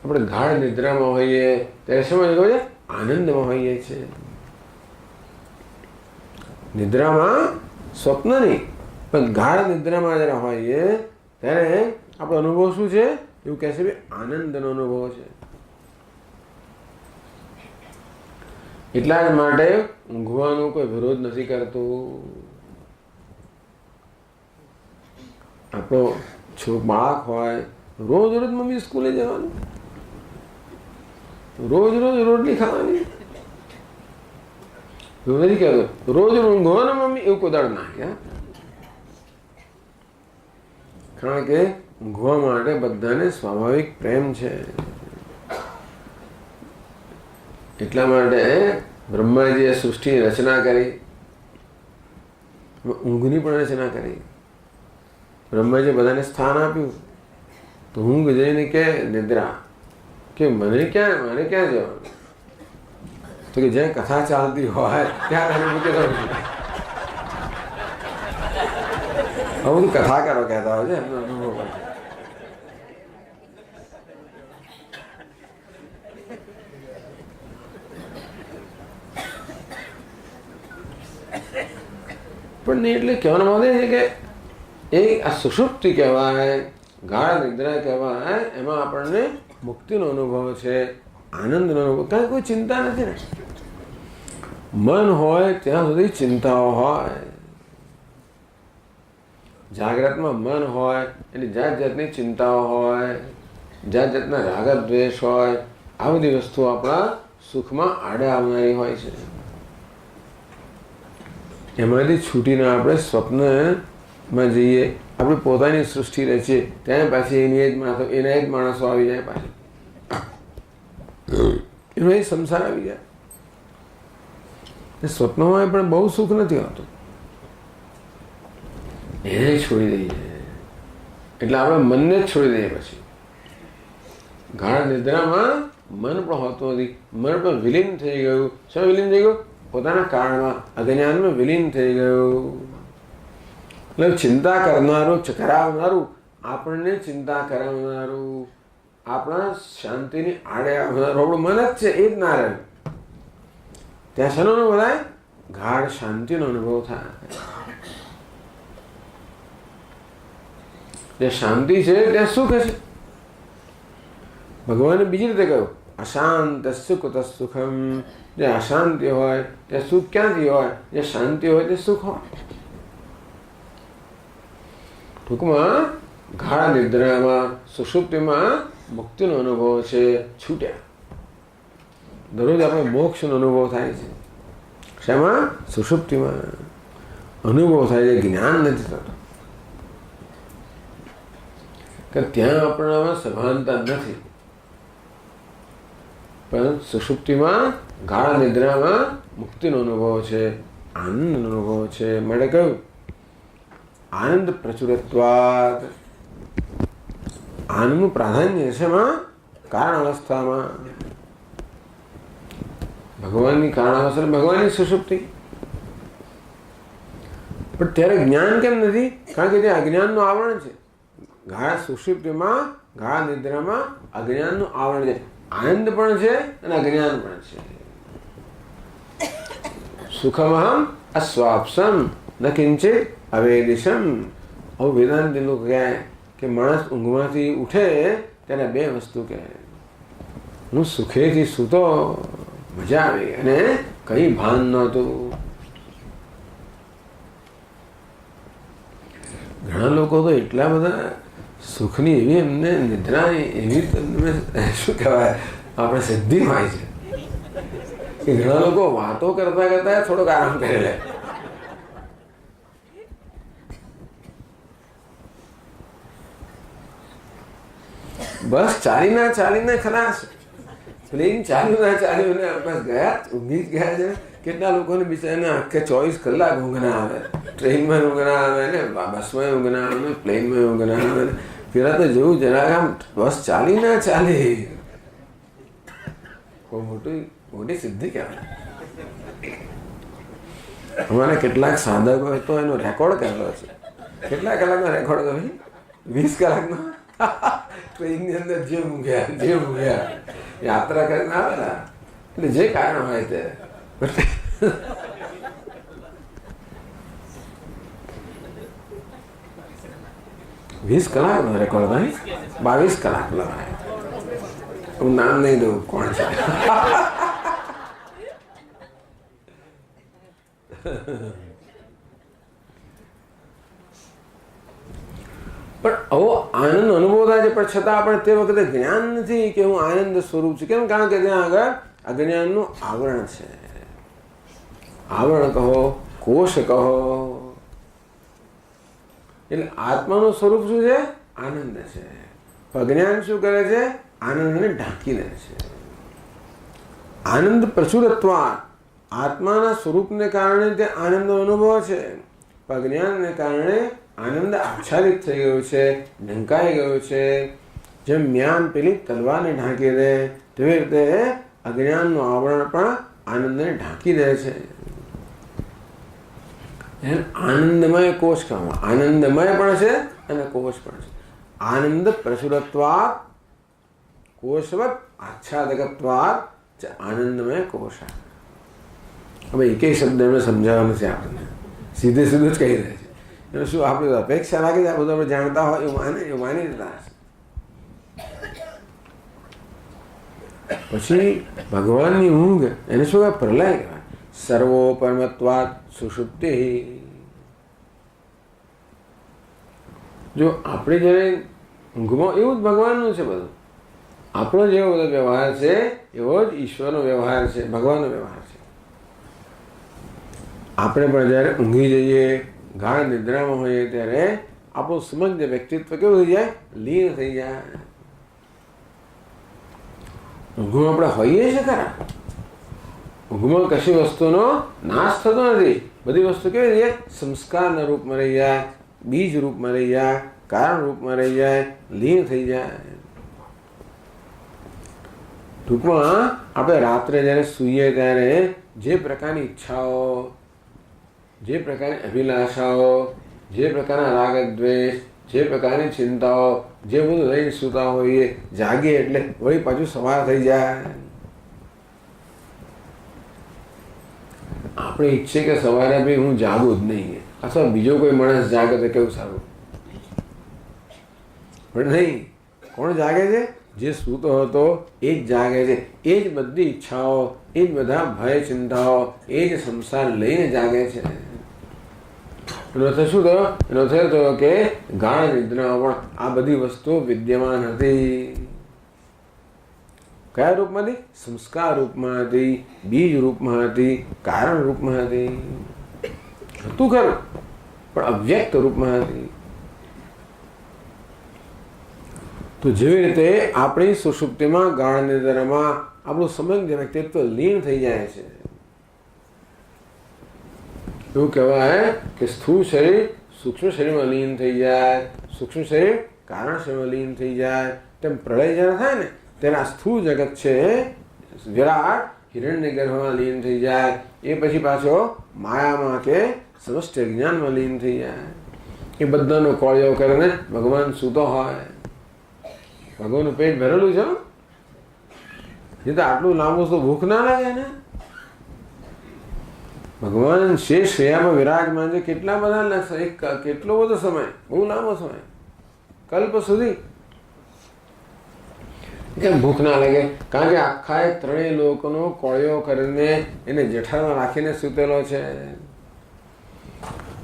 આપણે ગાઢ નિદ્રામાં હોઈએ ત્યારે સમજ કહે છે આનંદમાં હોઈએ છીએ. નિદ્રામાં સ્વપ્ન નહીં પણ ગાઢ નિદ્રામાં જ્યારે હોઈએ ત્યારે આપણો અનુભવ શું છે? એવું કહે છે આનંદનો અનુભવ છે. એટલા જ માટે ઊંઘવાનો કોઈ વિરોધ નથી કરતું. આપણો બાળક હોય રોજ રોજ મમ્મી સ્કૂલે જવાનું, રોજ રોજ રોટલી ખાવાની, એવું નથી કહેતો રોજ ઊંઘવાનો મમ્મી, એવું કોઈ દાડ ના કે. કારણ કે ઊંઘવા માટે બધાને સ્વાભાવિક પ્રેમ છે. એટલા માટે બ્રહ્માજીએ સૃષ્ટિની રચના કરી, ઊંઘની પણ રચના કરી. બ્રહ્માજીએ બધાને સ્થાન આપ્યું. તો ઊંઘ જઈને કે નિદ્રા કે મને ક્યાં જવાનું? તો કે જ્યાં કથા ચાલતી હોય ત્યાં તમે મૂકી દઉં છું. હવે બધું કથાકારો કહેતા હોય છે એમનો અનુભવ હોય. પણ એટલે કહેવાનો મતલબ છે કે એ આ સુષુપ્તિ કહેવાય, ગાઢ નિદ્રા કહેવાય, એમાં આપણને મુક્તિનો અનુભવ છે, આનંદનો અનુભવ. કારણ કોઈ ચિંતા નથી ને. મન હોય ત્યાં સુધી ચિંતાઓ હોય. જાગ્રતમાં મન હોય એની જાત જાતની ચિંતાઓ હોય, જાત જાતના રાગ દ્વેષ હોય. આ બધી વસ્તુઓ આપણા સુખમાં આડે આવનારી હોય છે. એમાંથી છૂટીને આપણે સ્વપ્નમાં જઈએ, આપણે પોતાની સૃષ્ટિ રચીએ, ત્યાં પાછી એના જ માણસો આવી જાય, પાછી એનો એ સંસાર આવી જાય. સ્વપ્નમાં પણ બહુ સુખ નથી હોતું, એને છોડી દઈએ. એટલે આપણે મનને જ છોડી દઈએ. પછી ગાઢ નિદ્રામાં મન પણ હોતું નથી, મન પણ વિલીન થઈ ગયું. શું વિલીન થઈ ગયું? પોતાના કારણમાં, અજ્ઞાનમાં વિલીન થઈ ગયું. એટલે ચિંતા કરનારું, કરાવનારું, આપણને ચિંતા કરાવનારું, આપણા શાંતિની આડે આવનારું આપણું મન જ છે. એ જ ના રહે. ત્યાં શાનો અનુભવ થાય? ગાઢ શાંતિનો અનુભવ થાય. જે શાંતિ છે ત્યાં સુખ છે. ભગવાને બીજી રીતે કહ્યું, અશાંત સુખ સુખમ. જે અશાંતિ હોય ત્યાં સુખ ક્યાંથી હોય? જે શાંતિ હોય તે સુખ હોય. ટૂંકમાં ગાઢ નિદ્રામાં, સુષુપ્તિમાં મુક્તિનો અનુભવ છે. છૂટ્યા દરરોજ આપણે મોક્ષનો અનુભવ થાય છે. શેમાં? સુષુપ્તિમાં અનુભવ થાય છે. જ્ઞાન નથી થતું કે ત્યાં આપણામાં સભાનતા નથી. પણ સુષુપ્તિમાં, ગાઢ નિદ્રામાં મુક્તિનો અનુભવ છે, આનંદનો અનુભવ છે. માટે કહ્યું આનંદ પ્રચુરત્વાદ. આનંદનું પ્રાધાન્ય છે એમાં કારણ અવસ્થામાં. ભગવાનની કારણ અવસ્થા, ભગવાનની સુષુપ્તિ. પણ ત્યારે જ્ઞાન કેમ નથી? કારણ કે તે અજ્ઞાનનું આવરણ છે. ગાઢ સુષુપ્તિમાં, ગાઢ નિદ્રામાં અજ્ઞાનનું આવરણ છે. આનંદ પણ છે અને અજ્ઞાન પણ છે. સુખમહમ અસ્વાપ્સમ ન કિંચિત અવેદિશમ. આવું વેદાંતિ લોકો કહે કે માણસ ઊંઘમાંથી ઉઠે ત્યારે બે વસ્તુ કહે, હું સુખેથી સૂતો, મજા આવી અને કઈ ભાન નહોતું. ઘણા લોકો તો એટલા બધા સુખની એવી એમને નિદ્રાની એવી શું કહેવાય આપણે સિદ્ધિ હોય છે કે ઘણા લોકો વાતો કરતા કરતા થોડોક આરામ કરી લે. બસ ચાલીને ખલાસ. પ્લેન ચાલ્યું ને બસ ગયા, ઊંઘી જ ગયા છે. કેટલા લોકોને બિચારાને આખે 24 કલાક ઊંઘ ના આવે. ટ્રેનમાં ઊંઘ ના આવે ને, બસમાં ઊંઘ ના આવે, પ્લેનમાં ઊંઘ ના આવે. પેલા તો જેવું જરાક આમ બસ ચાલે. મોટી સિદ્ધિ કહેવાય. અમારે કેટલાક સાધકો તો એનો રેકોર્ડ કરેલો છે. કેટલા કલાકનો રેકોર્ડ કર્યો? 20 કલાકનો. ટ્રેનની અંદર જે ઊંઘ્યા યાત્રા કરીને આવેલા. એટલે જે કારણ હોય તે 20 કલાકનો રેકોર્ડ ભાઈ. 22 કલાક લવાય. હું નામ નહીં દઉં કોણ છે. પણ આવો આનંદ અનુભવ થાય છે, પણ છતાં આપણે તે વખતે જ્ઞાન નથી કે હું આનંદ સ્વરૂપ છું. કેમ? કારણ કે ત્યાં આગળ અજ્ઞાનનું આવરણ છે. આવરણ કહો, કોષ કહો. એટલે આત્માનું સ્વરૂપ શું છે? આનંદ છે. અજ્ઞાન શું કરે છે? આનંદને ઢાંકી દે છે. આનંદ પ્રચુરત્વા. આત્માના સ્વરૂપને કારણે તે આનંદનો અનુભવ છે. અજ્ઞાનને કારણે આનંદ આચ્છાદિત થઈ ગયો છે, ઢંકાઈ ગયો છે. જેમ જ્ઞાન પેલી તલવારને ઢાંકી દે તેવી રીતે અજ્ઞાનનું આવરણ પણ આનંદને ઢાંકી દે છે. આનંદમય કોષ કહેવામાં. આનંદમય પણ છે અને કોષ પણ છે. આનંદ પ્રચુરત્વાત કોષવત આચ્છાદકત્વાત આનંદમય કોષ. હવે એકેય શબ્દ એમને સમજાવવા નથી આપણને, સીધે સીધું જ કહી દે છે. એને શું આપણે અપેક્ષા લાગે છે આ બધું આપણે જાણતા હોય એવું માની લેતા હશે. પછી ભગવાનની ઊંઘ એને શું કહેવાય? પ્રલય કહેવાય. સર્વોપરમત્વાત સુષુપ્તિ. જો આપણે જ્યારે ઊંઘમાં એવું જ ભગવાનનું છે બધું. આપણો જેવો બધો વ્યવહાર છે એવો જ ઈશ્વરનો વ્યવહાર છે, ભગવાનનો વ્યવહાર છે. આપણે પણ જ્યારે ઊંઘી જઈએ, ગાઢ નિદ્રામાં હોઈએ ત્યારે આપણું સમગ્ર વ્યક્તિત્વ કેવું થઈ જાય? લીન થઈ જાય. ઊંઘમાં આપણે હોઈએ છીએ ખરા. ઊંઘમાં કશી વસ્તુનો નાશ થતો નથી. બધી વસ્તુ કેવી રહી જાય? સંસ્કારના રૂપમાં રહી જાય, બીજ રૂપમાં રહી જાય, કારણ રૂપમાં રહી જાય, લીન થઈ જાય. ટૂંકમાં આપણે રાત્રે જ્યારે સૂઈએ ત્યારે જે પ્રકારની ઈચ્છાઓ, જે પ્રકારની અભિલાષાઓ, જે પ્રકારના રાગ દ્વેષ, જે પ્રકારની ચિંતાઓ, જે બધું લઈને સૂતા હોઈએ, જાગીએ એટલે વળી પાછું સવાર થઈ જાય. આપણે ઈચ્છીએ કે સવારે ભાઈ હું જાગું જ નહીં, અથવા બીજો કોઈ માણસ જાગે તો કેવું સારું, પણ નહીં. કોણ જાગે છે? જે સૂતો હતો એ જ જાગે છે. એ જ બધી ઈચ્છાઓ, એ જ બધા ભય ચિંતાઓ, એ જ સંસાર લઈને જાગે છે. એનો અર્થ શું થયો? એનો અર્થ થયો કે ગાઢ નિદ્રામાં પણ આ બધી વસ્તુઓ વિદ્યમાન હતી. કયા રૂપમાં હતી? સંસ્કાર રૂપમાં હતી, બીજ રૂપમાં હતી, કારણ રૂપમાં હતી. હતું ખરું, પણ અવ્યક્ત રૂપમાં હતી. તો જેવી રીતે આપણી સુષુપ્તિમાં ગાઢ નિદ્રામાં આપણું સમગ્ર વ્યક્તિત્વ લીન થઈ જાય છે. એવું કહેવાય કે સ્થૂળ શરીર સૂક્ષ્મ શરીરમાં લીન થઈ જાય, સૂક્ષ્મ શરીર કારણ શરીરમાં લીન થઈ જાય. તેમ પ્રલય જ્યારે થાય ને તેના સ્થૂળ જગત છે વિરાટ હિરણ્ય ગર્ભમાં લીન થઈ જાય. એ પછી પાછો માયામાં કે સમસ્ત જ્ઞાનમાં લીન થઈ જાય. એ બધાનો કોળિયો કરીને ભગવાન સૂતો હોય. ભગવાનનું પેટ ભરેલું છે. એ તો આટલું લાંબુ તો ભૂખ ના લાગે ને. ભગવાન શેષ શૈયામાં વિરાજમાન છે. કેટલા બધા કેટલો બધો સમય, બહુ લાંબો સમય, કલ્પ સુધી. કેમ ભૂખ ના લાગે? કારણ કે આખા ત્રણેય લોકોનો કોળિયો કરીને એને જઠરમાં રાખીને સૂતેલો છે.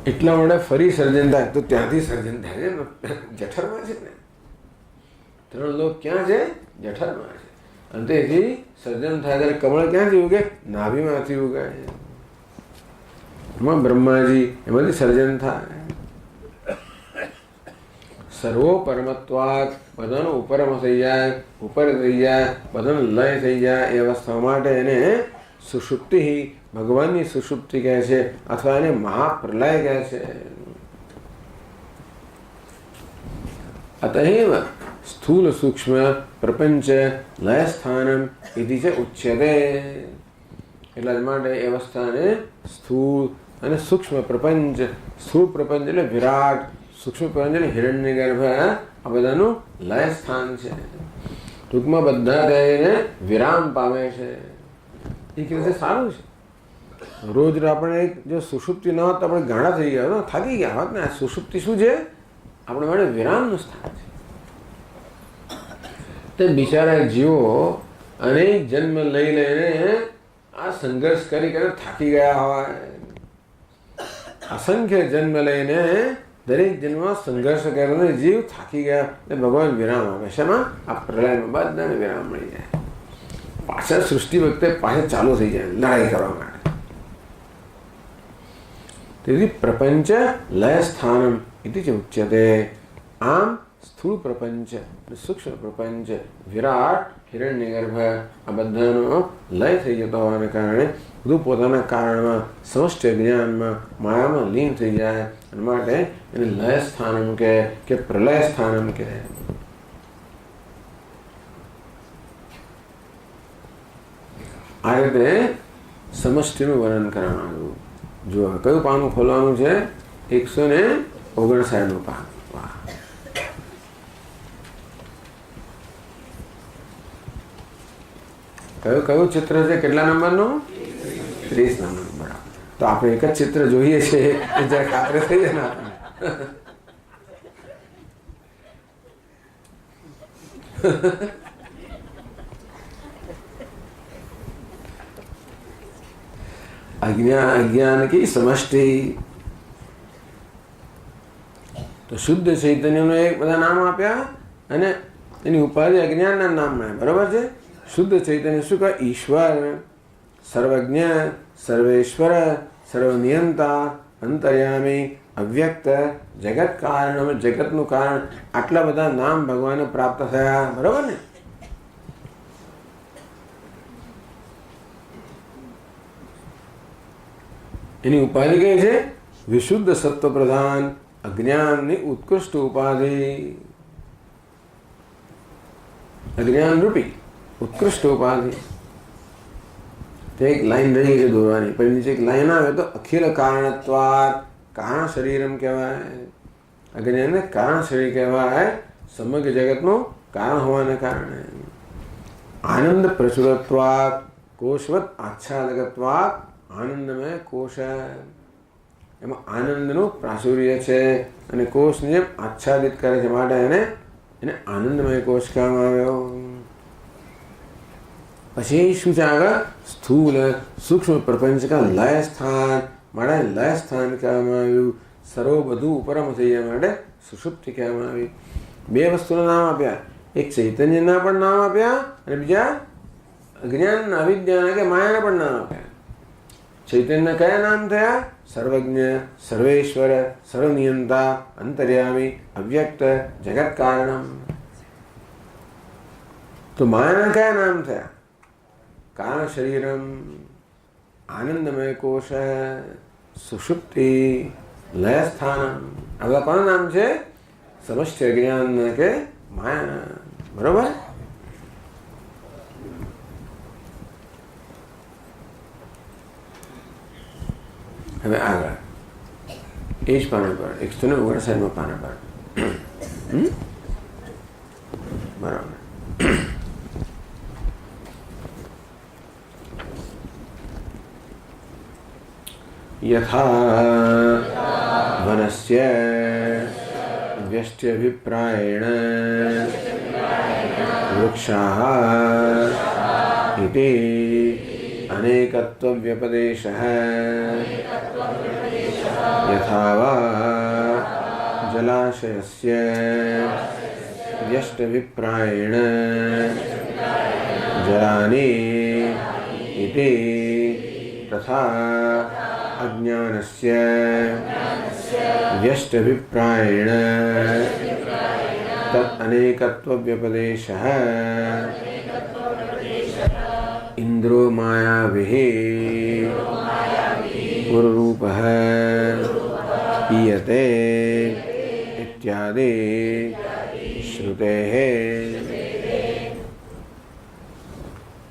એટલા માટે ફરી સર્જન થાય તો ત્યાંથી સર્જન થાય છે. જઠરમાં છે ને, ત્રણ લોક ક્યાં છે? જઠરમાં છે. અને તેથી સર્જન થાય ત્યારે કમળ ક્યાંથી ઉગે? નાભીમાંથી ઉગે. એમાં બ્રહ્માજી, એમાંથી સર્જન થાય. સર્વો પરમત્વાત, બધાનો ઉપરમ થઈ જાય, ઉપર થઈ જાય, બધાનો લય થઈ જાય. એ અવસ્થા માટે એને સુષુપ્તિ, ભગવાનની સુષુપ્તિ કહે છે, અથવા એને મહાપ્રલય કહે છે. અતએવ સ્થૂલ સૂક્ષ્મ પ્રપંચ લય સ્થાનમ ઇતિ ચ ઉચ્યતે. એટલા જ માટે એ અવસ્થાને સ્થૂળ અને સૂક્ષ્મ પ્રપંચ, સ્થૂળ પ્રપંચ એટલે વિરાટ, સૂક્ષ્મ પ્રપંચ એટલે હિરણ્ય ગર્ભ, આ બધાનું લય સ્થાન છે. ટૂંકમાં બધા થઈને વિરામ પામે છે. એ રીતે સારું છે. રોજ આપણે જો સુષુપ્તિ ન હોત તો આપણે ગાણા થઈ ગયા, થાકી ગયા હોત ને. આ સુષુપ્તિ શું છે? આપણે માટે વિરામનું સ્થાન છે. તે બિચારા જીવો અનેક જન્મ લઈ લઈને આ સંઘર્ષ કરી થાકી ગયા હોય. અસંખ્ય જન્મ લઈને દરેક જન્મમાં સંઘર્ષ કરીને જીવ થાકી ગયા એટલે ભગવાન વિરામ આપે. શેમાં? આ પ્રલયમાં બધાને વિરામ મળી જાય. પાછળ સૃષ્ટિ વખતે પાછળ ચાલુ થઈ જાય લડાઈ કરવા માટે. તેથી પ્રપંચ લય સ્થાનમ ઇતિ ચ ઉચ્યતે. આમ સ્થૂળ પ્રપંચ, સૂક્ષ્મ પ્રપંચ, વિરાટ, હિરણ્ય ગર્ભ, આ બધાનો લય થઈ જતો હોવાને કારણે બધું પોતાના કારણમાં સમષ્ટિ જ્ઞાનમાં માયામાં લીન થઈ જાય. અને માટે એને લય સ્થાનમ કહે કે પ્રલય સ્થાનમ કહે. આ રીતે સમષ્ટિનું વર્ણન કરવાનું. જો કયું પાનું ખોલવાનું છે? 159 પાન. કયું ચિત્ર છે? કેટલા નંબરનું? 30 નંબર. બરાબર. તો આપણે એક જ ચિત્ર જોઈએ છે જરા ખાતરી થઈ જાય ને આપણને. અજ્ઞાન કી સમષ્ટિ. તો શુદ્ધ ચૈતન્યનું એક બધા નામ આપ્યા અને એની ઉપાધિ અજ્ઞાનના નામ મળ્યા. બરાબર છે? શુદ્ધ ચૈતન્ય શું કહે? ઈશ્વર, સર્વજ્ઞ, સર્વેશ્વર, સર્વનિયંતા, અંતર્યામી, અવ્યક્ત, જગત કારણ, જગતનું કારણ. આટલા બધા નામ ભગવાનને પ્રાપ્ત થયા. બરાબર ને? એની ઉપાધિ કઈ છે? વિશુદ્ધ સત્વ પ્રધાન, અજ્ઞાનની ઉત્કૃષ્ટ ઉપાધિ. અજ્ઞાન રૂપી ઉત્કૃષ્ટ ઉપાધિ. તે એક લાઈન રહી છે દોરવાની, પણ નીચે એક લાઈન આવે તો અખિલ કારણત્વાત, કારણ શરીરમ કહેવાય. અજ્ઞાનને કારણ શરીર કહેવાય, સમગ્ર જગતનું કારણ હોવાને કારણે. આનંદ પ્રચુરત્વાત કોશવત આચ્છાદકત્વાત આનંદમય કોશ. એમાં આનંદનું પ્રાચુર્ય છે અને કોષની જેમ આચ્છાદિત કરે છે, માટે એને આનંદમય કોષ કહેવામાં આવ્યો. પછી શું છે આગળ? સ્થૂલ સૂક્ષ્મ પ્રપંચ કા લય સ્થાન, માટે લય સ્થાન કહેવામાં આવ્યું. સર્વ બધું ઉપરમ થઈ જાય માટે સુષુપ્તિ કહેવામાં આવી. બે વસ્તુના નામ આપ્યા, એક ચૈતન્યના પણ નામ આપ્યા અને બીજા અજ્ઞાનના, અવિદ્યાના કે માયાના પણ નામ આપ્યા. ચૈતન્ય કયા નામ થયા? સર્વજ્ઞ, સર્વેશ્વર, સર્વનિયંતા, અંતર્યામી, અવ્યક્ત, જગત કારણમ. તો માયાના કયા નામ થયા? કારણ શરીરમ, આનંદમય કોશ, સુષુપ્તિ, લય સ્થાનમ. આ બધા કોના નામ છે? સમષ્ટિ અજ્ઞાન કે માયાના. બરોબર? હવે આગળ એ જ પાના પર 159 પાના પર. બરાબર. યથા વનસ્ય વ્યષ્ટ્યભિપ્રાયેણ વૃક્ષાઃ ઇતિ અનેકત્વ વ્યપદેશઃ યથા વા જલાશયસ્ય વ્યષ્ટ્યભિપ્રાયેણ જલાની ઇતિ તથા અજ્ઞાનસ્ય વ્યષ્ટ્યભિપ્રાયેણ તદ અનેકત્વ વ્યપદેશઃ ઇન્દ્રો માયાવિઃ પુરરૂપઃ ઈયતે ઇત્યાદિ શ્રુતેઃ.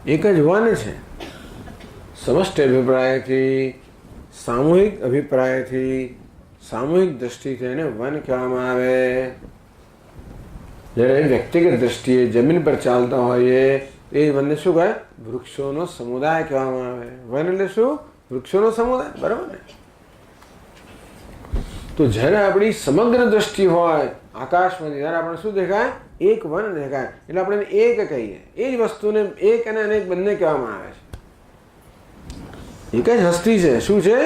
એક જ વન છે. સમષ્ટિ અભિપ્રાયથી, સામૂહિક અભિપ્રાયથી, સામૂહિક દ્રષ્ટિથી એને વન કહેવામાં આવે. જ્યારે વ્યક્તિગત દ્રષ્ટિએ જમીન પર ચાલતા હોઈએ એ વનને શું કહે? વૃક્ષોનો સમુદાય કહેવામાં આવે. વન એટલે શું? વૃક્ષોનો સમુદાય. બરાબર ને? તો જ્યારે આપણી સમગ્ર દ્રષ્ટિ હોય આકાશમાંથી, ત્યારે આપણે શું દેખાય? એક વન દેખાય. એટલે આપણે એક કહીએ. એ જ વસ્તુને એક અને અનેક બંને કહેવામાં આવે છે. એક જ હસ્તી છે. શું છે?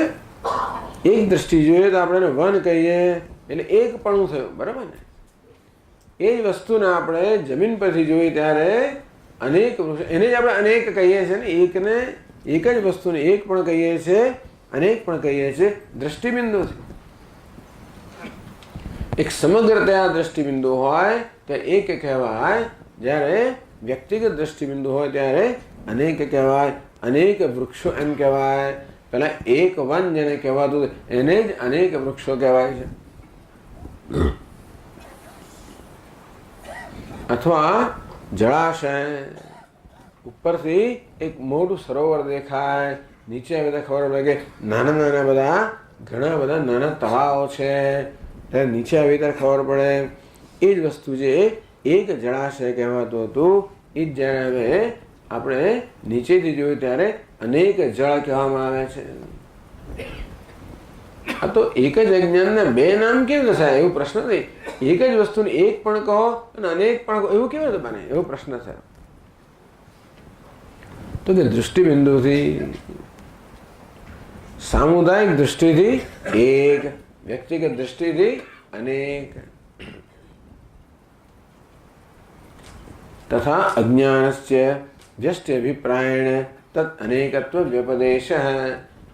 એક દ્રષ્ટિ જોઈએ તો આપણે વન કહીએ એટલે એકપણું થયું. બરાબર ને? એ જ વસ્તુને આપણે જમીન પરથી જોઈએ ત્યારે અનેક વૃક્ષ, એને જ આપણે અનેક કહીએ છીએ ને. એકને, એક જ વસ્તુને એક પણ કહીએ છીએ, અનેક પણ કહીએ છીએ દ્રષ્ટિબિંદુથી. એક સમગ્રતયા દ્રષ્ટિબિંદુ હોય ત્યારે એક કહેવાય, જ્યારે વ્યક્તિગત દ્રષ્ટિબિંદુ હોય ત્યારે અનેક કહેવાય. અનેક વૃક્ષો એમ કહેવાય. પેલા એક વન જેને કહેવાતું એને જ અનેક વૃક્ષો કહેવાય છે. અથવા જળાશય, ઉપરથી એક મોટું સરોવર દેખાય, નીચે બધા ખબર પડે કે નાના નાના બધા, ઘણા બધા નાના તળાવો છે, ત્યારે નીચે આવી ત્યારે ખબર પડે. એ જ વસ્તુ જે એક જળાશય કહેવાતું હતું, એ જ જ્યારે હવે આપણે નીચેથી જોયું ત્યારે અનેક જળ કહેવામાં આવે છે. આ તો એક જ અજ્ઞાનના બે નામ કેવી રીતે થાય? એવો પ્રશ્ન નથી. એક જ વસ્તુને એક પણ કહો અને અનેક પણ કહો, એવું કેવી રીતે બને? એવો પ્રશ્ન છે. તો કે દૃષ્ટિબિંદુથી, સામુદાયિક દૃષ્ટિથી એક, વ્યક્તિગત દૃષ્ટિથી અનેક. તથા અજ્ઞાનસ્ય વ્યષ્ટિ અભિપ્રાયેણ તદ અનેકત્વ વ્યપદેશઃ.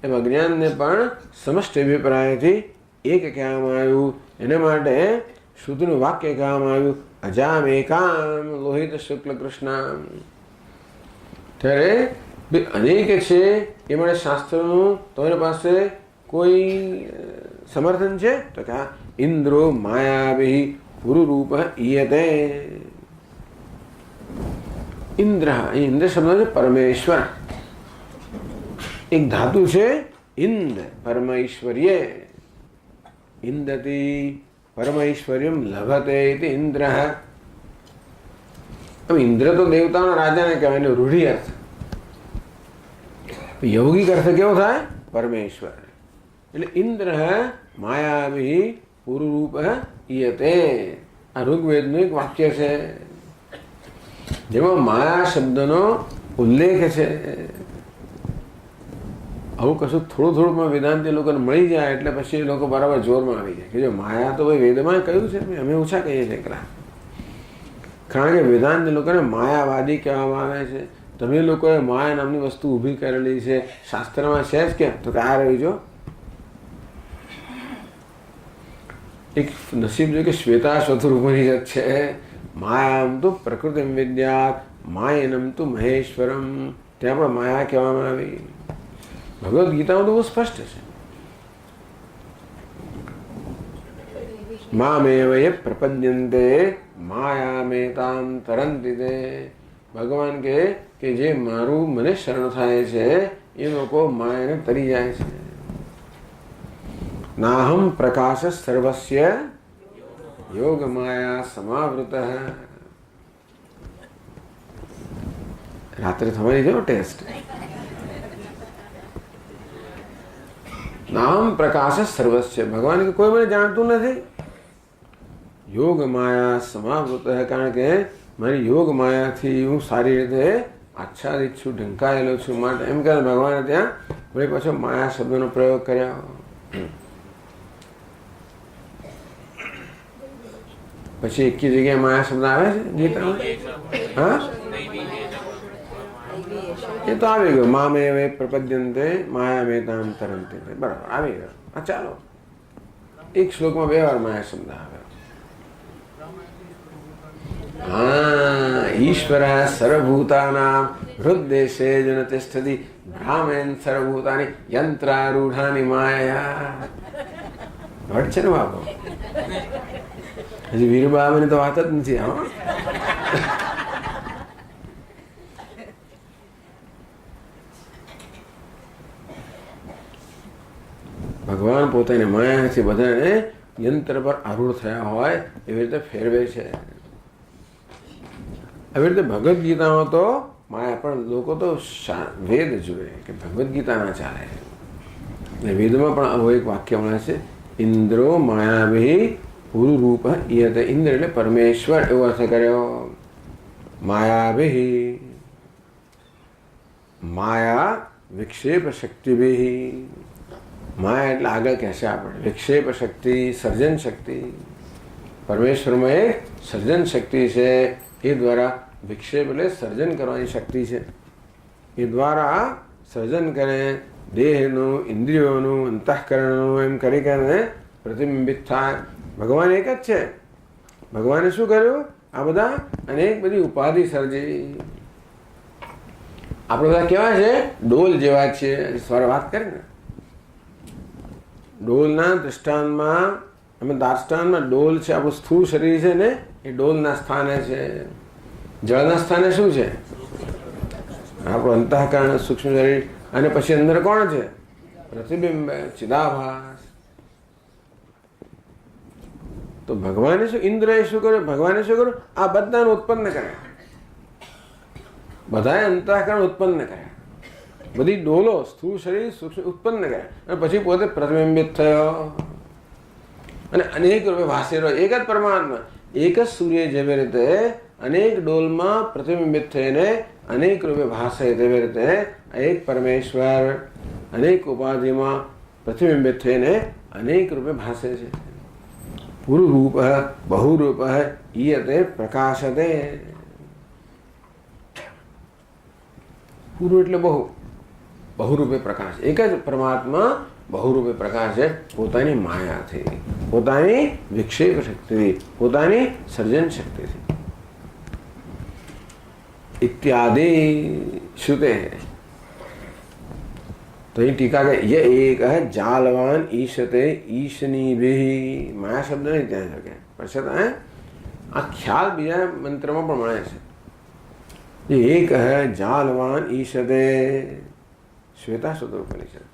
એમ અજ્ઞાનને પણ સમષ્ટિ અભિપ્રાયથી એક કહેવામાં આવ્યું. એના માટે શુદ્ધનું વાક્ય કહેવામાં આવ્યું, અજામ એકામ લોહિત શુક્લ કૃષ્ણ. ત્યારે અનેક છે એ માટે શાસ્ત્રનું તમારી પાસે કોઈ સમર્થન છે? તો કે ઇન્દ્રો માયાવિઃ પુરુરૂપ ઈયતે. ઇન્દ્ર, ઇન્દ્ર શબ્દ છે પરમેશ્વર. એક ધાતુ છે ઇન્દ્ર, પરમૈશ્વર્ય. ઇન્દતિ પરમૈશ્વર્યમ લભતે ઇતિ ઇન્દ્રઃ. હવે ઇન્દ્ર તો દેવતાના રાજાને કહેવાય, એનો રૂઢિ અર્થ. यौगिक अर्थ केवो थाय परमेश्वर. એટલે ઇન્દ્ર માયાવી પુરુરૂપ ઈયતે. આ ઋગ્વેદનું એક વાક્ય છે જેમાં માયા શબ્દનો ઉલ્લેખ છે. આવું કશું થોડું થોડું વેદાંત લોકોને મળી જાય એટલે પછી એ લોકો બરાબર જોરમાં આવી જાય કે જો માયા તો ભાઈ વેદમાં કહ્યું છે, અમે ઓછા કહીએ છીએ એકલા. કારણ કે વેદાંત લોકોને માયાવાદી કહેવામાં આવે છે. તમે લોકોએ માયા નામની વસ્તુ ઊભી કરેલી છે, શાસ્ત્રમાં છે જ કેમ? તો કે આ રહી જો એક નસીબ જો કે શ્વેતા શત્રુપનિષદ છે. માયામ તો પ્રકૃતિ વિદ્યાત માયનમ તો મહેશ્વરમ. ત્યાં પણ માયા કહેવામાં આવી. ભગવદ્ ગીતામાં તો બહુ સ્પષ્ટ છે. મામેવ યે પ્રપદ્યન્તે માયામેતામ તરંતિ તે. ભગવાન કહે કે જે મારું મને શરણ થાય છે એ લોકો માયાને તરી જાય છે. નાહમ પ્રકાશ સર્વસ્ય યોગ માયા સમાવૃત. રાત્રે થવાની છે ટેસ્ટ. નામ પ્રકાશ સર્વસ્ય. ભગવાન કે કોઈ મને જાણતું નથી. યોગ માયા સમાવૃત. કારણ કે મારી યોગ માયાથી હું સારી રીતે આચ્છાદિત છું, ઢંકાયેલો છું. માટે એમ કહે ભગવાને ત્યાં વળી પાછો માયા શબ્દનો પ્રયોગ કર્યો. પછી એક જગ્યાએ માયા શબ્દ આવે છે ગીતામાં. હા, એ તો આવી ગયો. મામેવ પ્રપદ્યન્તે માયામેતામ તરંતિ. બરાબર આવી ગયો. હા ચાલો, એક શ્લોકમાં 2 વાર માયા શબ્દ આવે. હા, ઈશ્વર સર્વભૂતાનાં હૃદ્દેશે જન તિષ્ઠતિ ભ્રામેન સર્વભૂતાની યંત્રારૂઢાની માયા. ઘટ છે ને બાપો. હજી વીરબાની તો વાત જ નથી. હા, ભગવાન પોતાની માયાથી બધાને યંત્ર પર આરૂઢ થયા હોય એવી રીતે ફેરવે છે. આવી રીતે ભગવદ્ ગીતામાં તો માયા, પણ લોકો તો વેદ જુએ કે ભગવદ્ ગીતા ના ચાલે. એટલે વેદમાં પણ આવું એક વાક્ય મળે છે, ઇન્દ્રો માયાભી પુરુરૂપ ઈયતે. ઇન્દ્ર એટલે પરમેશ્વર એવો અર્થ કર્યો. માયાભી, માયા વિક્ષેપ શક્તિભી. માયા એટલે આગળ કહેશે આપણે વિક્ષેપ શક્તિ, સર્જન શક્તિ. પરમેશ્વરમાં એક સર્જન શક્તિ છે. એ દ્વારા વિક્ષેપ એટલે સર્જન કરવાની શક્તિ છે. એ દ્વારા સર્જન કરે દેહનું, ઇન્દ્રિયોનું, અંતઃકરણનું. એમ કરી કરીને પ્રતિબિંબિત થાય. ભગવાન એક જ છે. ભગવાને શું કર્યું? આ બધા અનેક બધી ઉપાધિ સર્જી. આપણે બધા કેવા છે? ડોલ જેવા છે. સવારે વાત કરી ને, ડોલના દૃષ્ટાંતમાં અમે દાર્ષ્ટાનમાં ડોલ છે. આપણું સ્થૂળ શરીર છે ને, એ ડોલના સ્થાને છે. જળના સ્થાને શું છે? આપણું અંતઃકરણ, સૂક્ષ્મ શરીર. અને પછી અંદર કોણ છે? પ્રતિબિંબ, ચિદાભાસ. તો ભગવાને શું, ઇન્દ્રએ શું કર્યું? ભગવાને શું કર્યું? આ બધાને ઉત્પન્ન કર્યા. બધાએ અંતઃકરણ ઉત્પન્ન કર્યા. બધી ડોલો, સ્થૂળ શરીર, સૂક્ષ્મ ઉત્પન્ન કર્યા. અને પછી પોતે પ્રતિબિંબિત થયો અને અનેક રૂપે ભાસેલો. એક જ પરમાત્મા, એક જ સૂર્ય જેવી રીતે અનેક ડોલમાં પ્રતિબિંબિત થઈને અનેક રૂપે ભાસે, તેવી રીતે એક પરમેશ્વર અનેક ઉપાધિમાં પ્રતિબિંબિત થઈને અનેક રૂપે ભાસે છે. પુરુરૂપ બહુરૂપ ઈયતે પ્રકાશતે. પુરુ એટલે બહુ, બહુરૂપે પ્રકાશ. એક જ પરમાત્મા બહુરૂપે પ્રકાશ છે. પોતાની માયાથી, પોતાની વિક્ષેપ શક્તિથી, પોતાની સર્જન શક્તિથી. ઇત્યાદિ શ્રુતે. તો એ ટીકા કે ય એક જાલવાન ઈશતે ઈશનીભિ. માયા શબ્દ નહીં ત્યાં શકે, પણ છતાં આ ખ્યાલ બીજા મંત્રમાં પણ મળે છે. એક જાલવાન ઈશતે. શ્વેતા શૂદ્રોપનિષદ.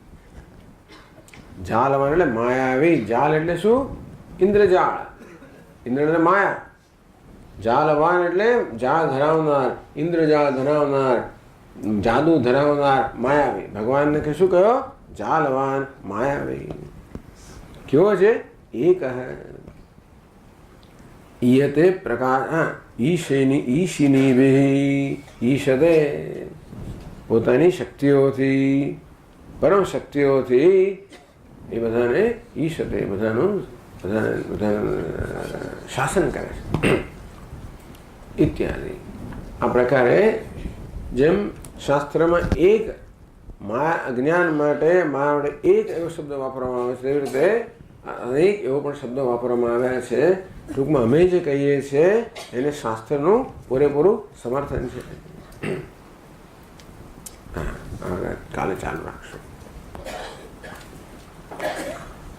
જાલવાન એટલે માયાવી. જાલ એટલે શું? ઇન્દ્રજાળ. ઇન્દ્ર એટલે માયા. જાલવાન એટલે જાળ ધરાવનાર, ઇન્દ્રજાળ ધરાવનાર, જાદુ ધરાવનાર, માયાવી. ભગવાનને કે શું કહ્યો? જાલવાન, માયાવી. કેવો છે? એક ઈયતે પ્રકાશ ઈશિની ઈશતે પોતાની શક્તિઓથી, પરમ શક્તિઓથી એ બધાને ઈશતે બધાનું શાસન કરે છે ઇત્યાદિ. આ પ્રકારે જેમ શાસ્ત્રમાં એક માયા અજ્ઞાન માટે માયા માટે એક એવો શબ્દ વાપરવામાં આવે છે, એવી રીતે અનેક એવો પણ શબ્દો વાપરવામાં આવ્યા છે. ટૂંકમાં અમે જે કહીએ છીએ એને શાસ્ત્રનું પૂરેપૂરું સમર્થન છે. કાલે ચાલુ રાખશું.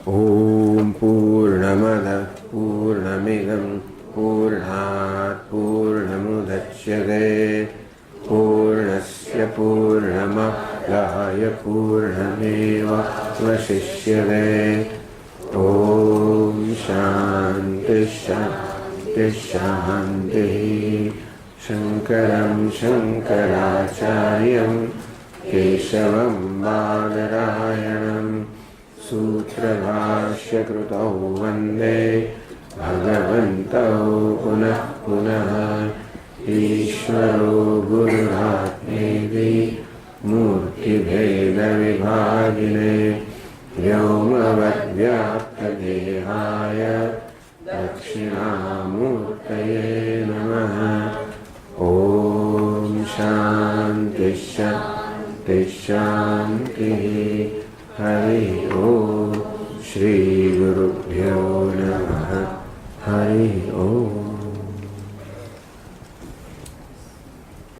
ઓમ પૂર્ણમદ પૂર્ણમિદં પૂર્ણાત પૂર્ણમુદચ્યતે પૂર્ણસ્ય પૂર્ણમાદાય પૂર્ણમેવાવશિષ્યતે. ઓમ શાંતિ શાંતિ શાંતિ. શંકરં શંકરાચાર્યં કેશવં બાદરાયણં સૂત્રભાષ્યકૃતૌ વંદે ભગવन्तौ પુનઃ પુનઃ. ઈશ્વરો ગુરુરાત્મેતિ મૂર્તિભેદવિભાગિને વ્યોમવદ્વ્યાપ્તદેહાય દક્ષિણામૂર્તયે નમઃ. ઓમ શાંતિ શાંતિ શાંતિ. હરિ ઓમ. શ્રી ગુરુભ્યો નમઃ. હરિ ઓમ.